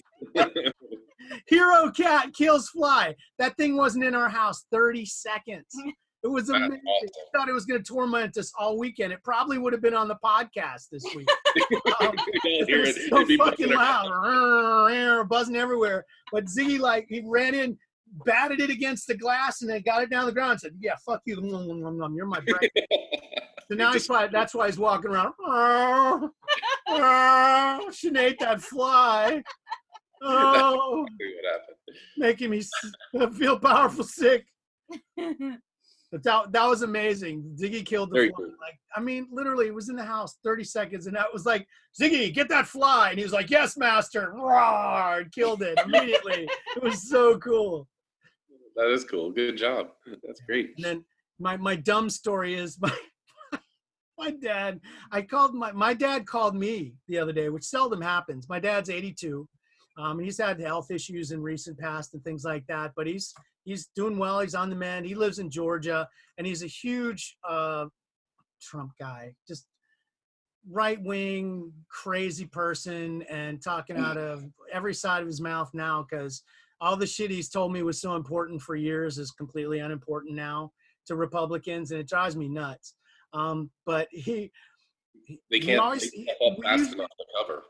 Hero cat kills fly. That thing wasn't in our house 30 seconds. It was That's amazing. awesome. I thought it was going to torment us all weekend. It probably would have been on the podcast this week. You'll hear It was it. so It'd be fucking buzzing loud, he everywhere. But Ziggy, he ran in, batted it against the glass, and then got it down the ground and said, "Yeah, fuck you, you're my breakfast." So now that's why he's walking around. Shouldn't ate that fly. Oh, what happened. making me feel powerful sick. But that was amazing. Ziggy killed the Very fly. cool. Literally, it was in the house 30 seconds, and that was like, Ziggy, get that fly. And he was like, yes, master. Roar, and killed it immediately. It was so cool. That is cool. Good job. That's great. And then my dumb story is my dad. My dad called me the other day, which seldom happens. My dad's 82. And he's had health issues in recent past and things like that, but he's doing well. He's on the mend. He lives in Georgia, and he's a huge Trump guy, just right-wing, crazy person, and talking out of every side of his mouth now, because all the shit he's told me was so important for years is completely unimportant now to Republicans, and it drives me nuts. But They can't make stuff up fast enough to cover.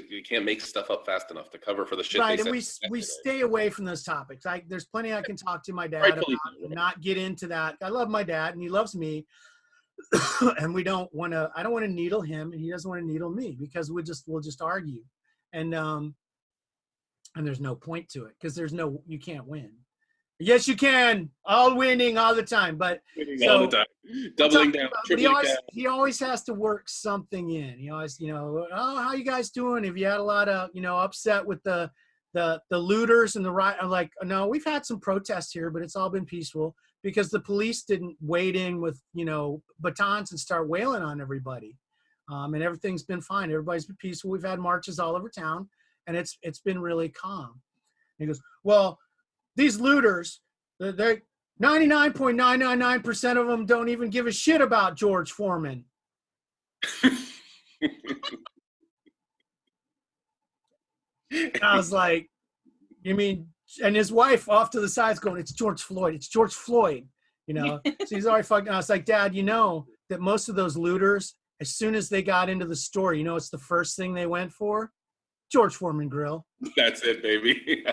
You can't make stuff up fast enough to cover for the shit. Right, they and said we yesterday. stay away from those topics. There's plenty I can talk to my dad Rightfully about, so. and not get into that. I love my dad, and he loves me, and I don't want to needle him, and he doesn't want to needle me, because we'll just argue, and there's no point to it, because you can't win. Yes, you can. All winning all the time, but all the time, doubling down, tripling down. He always has to work something in. He always, how you guys doing? Have you had a lot of, upset with the looters and the riot? I'm like, no, we've had some protests here, but it's all been peaceful, because the police didn't wade in with, batons and start wailing on everybody. And everything's been fine. Everybody's been peaceful. We've had marches all over town, and it's been really calm. And he goes, well, these looters, they're 99.999% of them don't even give a shit about George Foreman. I was like, you mean, and his wife off to the side's going, it's George Floyd. It's George Floyd. So he's already fucking. I was like, Dad, that most of those looters, as soon as they got into the store, it's the first thing they went for? George Foreman Grill. That's it, baby.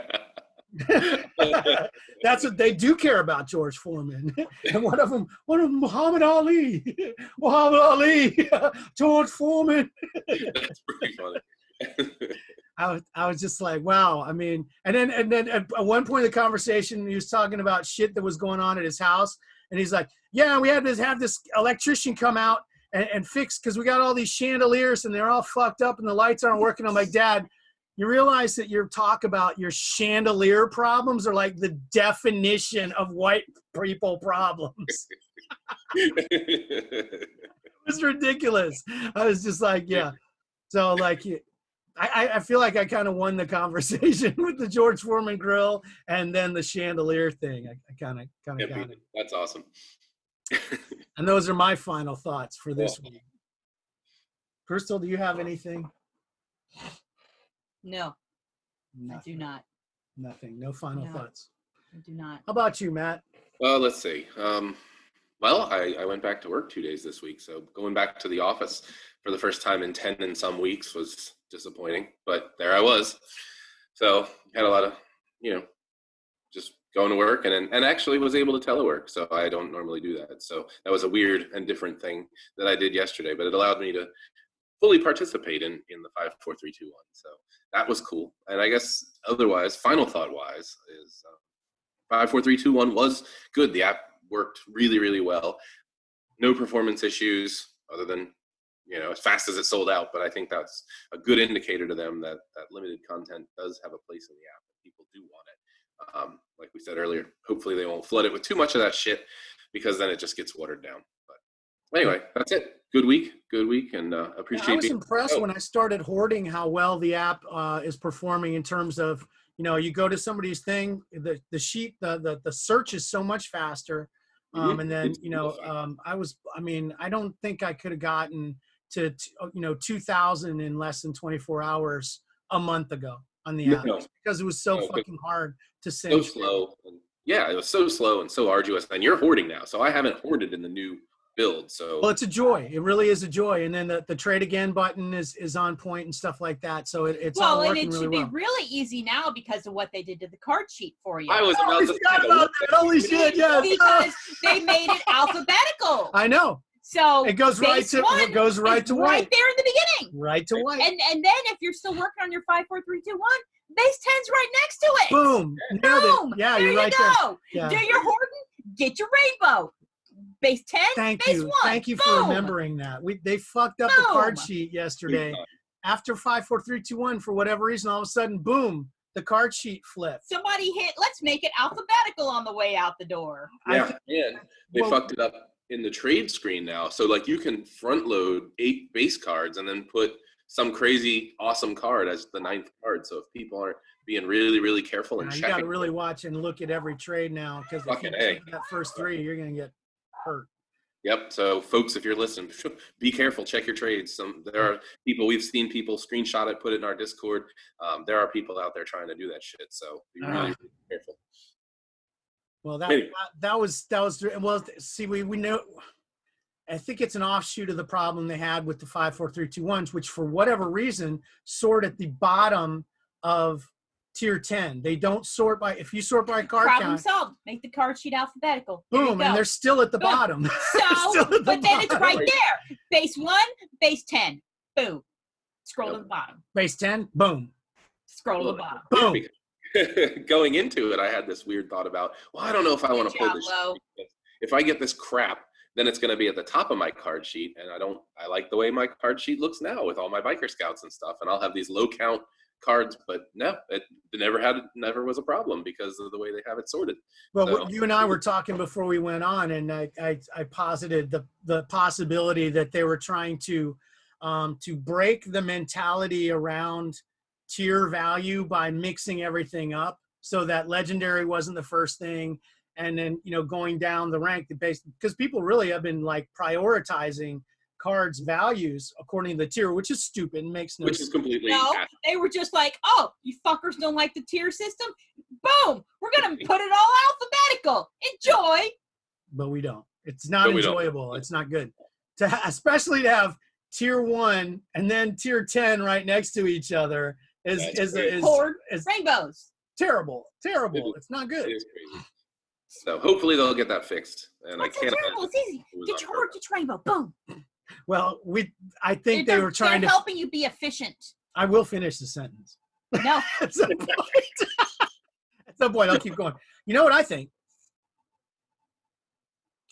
That's what they do care about, George Foreman. And one of them, Muhammad Ali, George Foreman. That's pretty funny. I was just like, wow. And then at one point in the conversation, he was talking about shit that was going on at his house, and he's like, yeah, we had to have this electrician come out and fix, because we got all these chandeliers and they're all fucked up and the lights aren't working. I'm like, Dad, you realize that your talk about your chandelier problems are like the definition of white people problems. It was ridiculous. I was just like, yeah. So like, I feel like I kind of won the conversation with the George Foreman grill and then the chandelier thing. I kind of got it. That's awesome. And those are my final thoughts for this week. Crystal, do you have anything? No, Nothing. I do not. Nothing. No final thoughts. I do not. How about you, Matt? Well, let's see. Well, I went back to work 2 days this week, so going back to the office for the first time in 10 and some weeks was disappointing, but there I was. So had a lot of, just going to work and actually was able to telework. So I don't normally do that. So that was a weird and different thing that I did yesterday, but it allowed me to fully participate in the 5, 4, 3, 2, 1. So that was cool. And I guess otherwise, final thought wise is 5, 4, 3, 2, 1 was good. The app worked really, really well. No performance issues other than, as fast as it sold out. But I think that's a good indicator to them that limited content does have a place in the app. People do want it. Like we said earlier, hopefully they won't flood it with too much of that shit because then it just gets watered down. But anyway, that's it. Good week, and appreciate. I was impressed when I started hoarding how well the app is performing in terms of, you go to somebody's thing, the sheet, the search is so much faster. And then, I don't think I could have gotten to, 2,000 in less than 24 hours a month ago on the app because it was so fucking hard to send. So slow. Yeah, it was so slow and so arduous. And you're hoarding now. So I haven't hoarded in the new build. So well, it's a joy. It really is a joy. And then the trade again button is on point and stuff like that. So it's all working really well. And it should be really easy now because of what they did to the card sheet for you. I was about to say that. Holy shit, yes. Because they made it alphabetical. I know. So it goes right to white. Right there in the beginning. Right to white. And then if you're still working on your 5, 4, 3, 2, 1, base 10's right next to it. Boom. Boom. Yeah, there you're right go. there. Yeah. Do your hoarding, get your rainbow. Base 10, base 1. Thank you for remembering that. They fucked up the card sheet yesterday. After 5, 4, 3, 2, 1, for whatever reason, all of a sudden, boom, the card sheet flipped. Somebody hit, let's make it alphabetical on the way out the door. Yeah, and they fucked it up in the trade screen now. So like you can front load 8 base cards and then put some crazy awesome card as the 9th card. So if people aren't being really, really careful and checking. You got to really watch and look at every trade now because if you take that first 3, you're going to get hurt. Yep. So folks, if you're listening, be careful, check your trades. There are people, we've seen people screenshot it, put it in our Discord. There are people out there trying to do that shit. So be really, really careful. Well, that was well. See, we know. I think it's an offshoot of the problem they had with the 5, 4, 3, 2, 1s, which for whatever reason sort at the bottom of tier 10. They don't sort by. If you sort by card Problem count, solved. Make the card sheet alphabetical. Boom, and they're still at the bottom. But then it's right there. Base 1, base 10. Boom. Scroll to the bottom. Base 10. Boom. Scroll to the bottom. Boom. Going into it, I had this weird thought about, well, I don't know if I want to pull this. If I get this crap, then it's going to be at the top of my card sheet, and I like the way my card sheet looks now with all my biker scouts and stuff, and I'll have these low count cards, but no, it never was a problem because of the way they have it sorted. Well, you and I were talking before we went on, and I posited the possibility that they were trying to break the mentality around tier value by mixing everything up so that legendary wasn't the first thing, and then going down the rank because people really have been like prioritizing cards values according to the tier, which is stupid and makes no sense. Which is completely they were just like, oh, you fuckers don't like the tier system? Boom, we're gonna put it all alphabetical. Enjoy. But we don't. It's not enjoyable. It's not good especially to have tier 1 and then tier 10 right next to each other is rainbows. Terrible. It's not good. It is crazy. So hopefully they'll get that fixed. And What's so terrible? It's easy. Get your hoard, get your rainbow. Boom. Well, I think they were trying to helping you be efficient. I will finish the sentence. No. At some point, I'll keep going. You know what I think?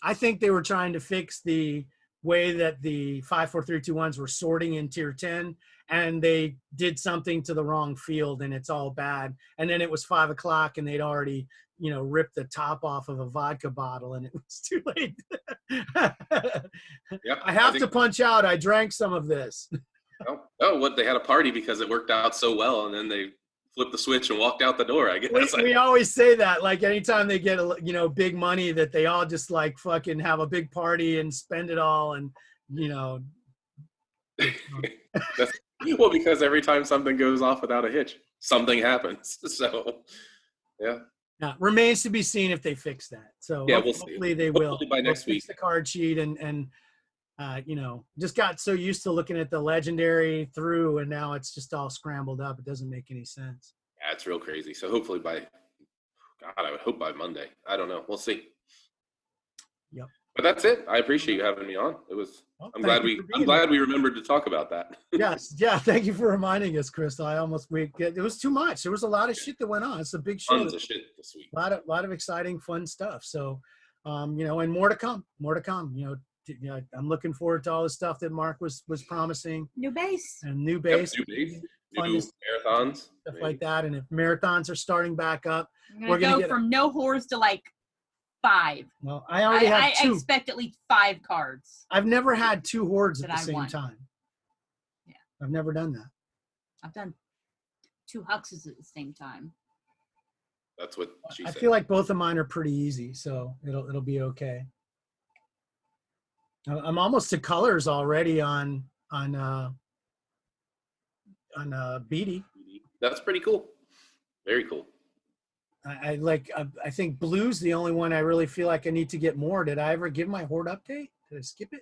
I think they were trying to fix the way that the 5, 4, 3, 2, 1s were sorting in tier 10, and they did something to the wrong field, and it's all bad. And then it was 5 o'clock, and they'd already, ripped the top off of a vodka bottle, and it was too late. Yep, I have to punch out. I drank some of this. Oh, what? They had a party because it worked out so well, and then they flipped the switch and walked out the door, I guess. We always say that, like anytime they get big money, that they all just like fucking have a big party and spend it all, and Well, because every time something goes off without a hitch, something happens. So, yeah. Yeah, remains to be seen if they fix that. So yeah, we'll see. Hopefully they will. Hopefully by next They'll week. fix the card sheet and just got so used to looking at the legendary through, and now it's just all scrambled up. It doesn't make any sense. Yeah, it's real crazy. So hopefully I would hope by Monday. I don't know. We'll see. Yep. But that's it. I appreciate you having me on. It was. I'm glad we remembered to talk about that. Yes. Yeah. Thank you for reminding us, Crystal. It was too much. There was a lot of shit that went on. It's a big show. Tons of shit this week. A lot of exciting, fun stuff. So, and more to come. I'm looking forward to all the stuff that Mark was promising. New base. And new base. Yep, new base. Fun New marathons. Stuff like that. And if marathons are starting back up, we're going to go from no hordes to like 5. Well, I already have 2. I expect at least 5 cards. I've never had 2 hordes at the I same want. time. Yeah. I've never done that. I've done 2 huxes at the same time. That's what she I said. feel like both of mine are pretty easy, so it'll be okay. I'm almost to colors already on Beatty. That's pretty cool. Very cool. I think blue's the only one I really feel like I need to get more. Did I ever give my horde update? Did I skip it?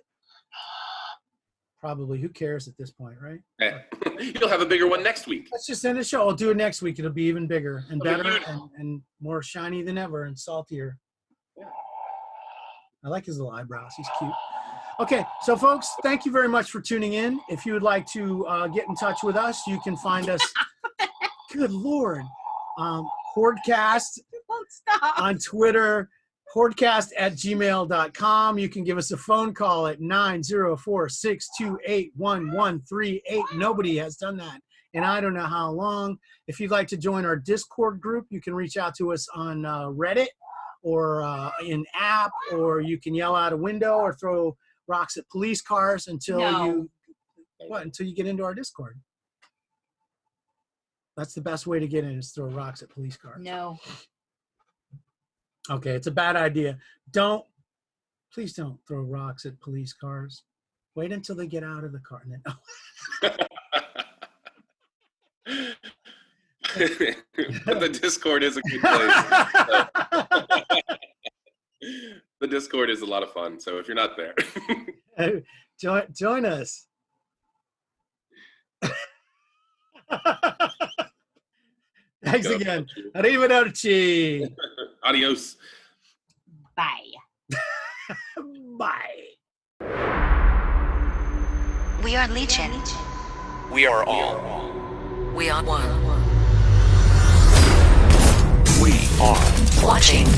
Probably. Who cares at this point, right? Yeah. You'll have a bigger one next week. Let's just end the show. I'll do it next week. It'll be even bigger and It'll be better beautiful. and more shiny than ever and saltier. Yeah. I like his little eyebrows. He's cute. Okay, so folks, thank you very much for tuning in. If you would like to get in touch with us, you can find us. Good Lord. Hoardcast Won't stop. on Twitter, hoardcast@gmail.com. You can give us a phone call at 904-628-1138. Nobody has done that, and I don't know how long. If you'd like to join our Discord group, you can reach out to us on Reddit or in app, or you can yell out a window or throw rocks at police cars until you get into our Discord. That's the best way to get in, is throw rocks at police cars. No. Okay, it's a bad idea. Please don't throw rocks at police cars. Wait until they get out of the car. And then, The Discord is a good place. The Discord is a lot of fun. So if you're not there, join us. Thanks again. Arrivederci. Adios. Bye. Bye. We are Legion. We are all. We are one. We are Watching.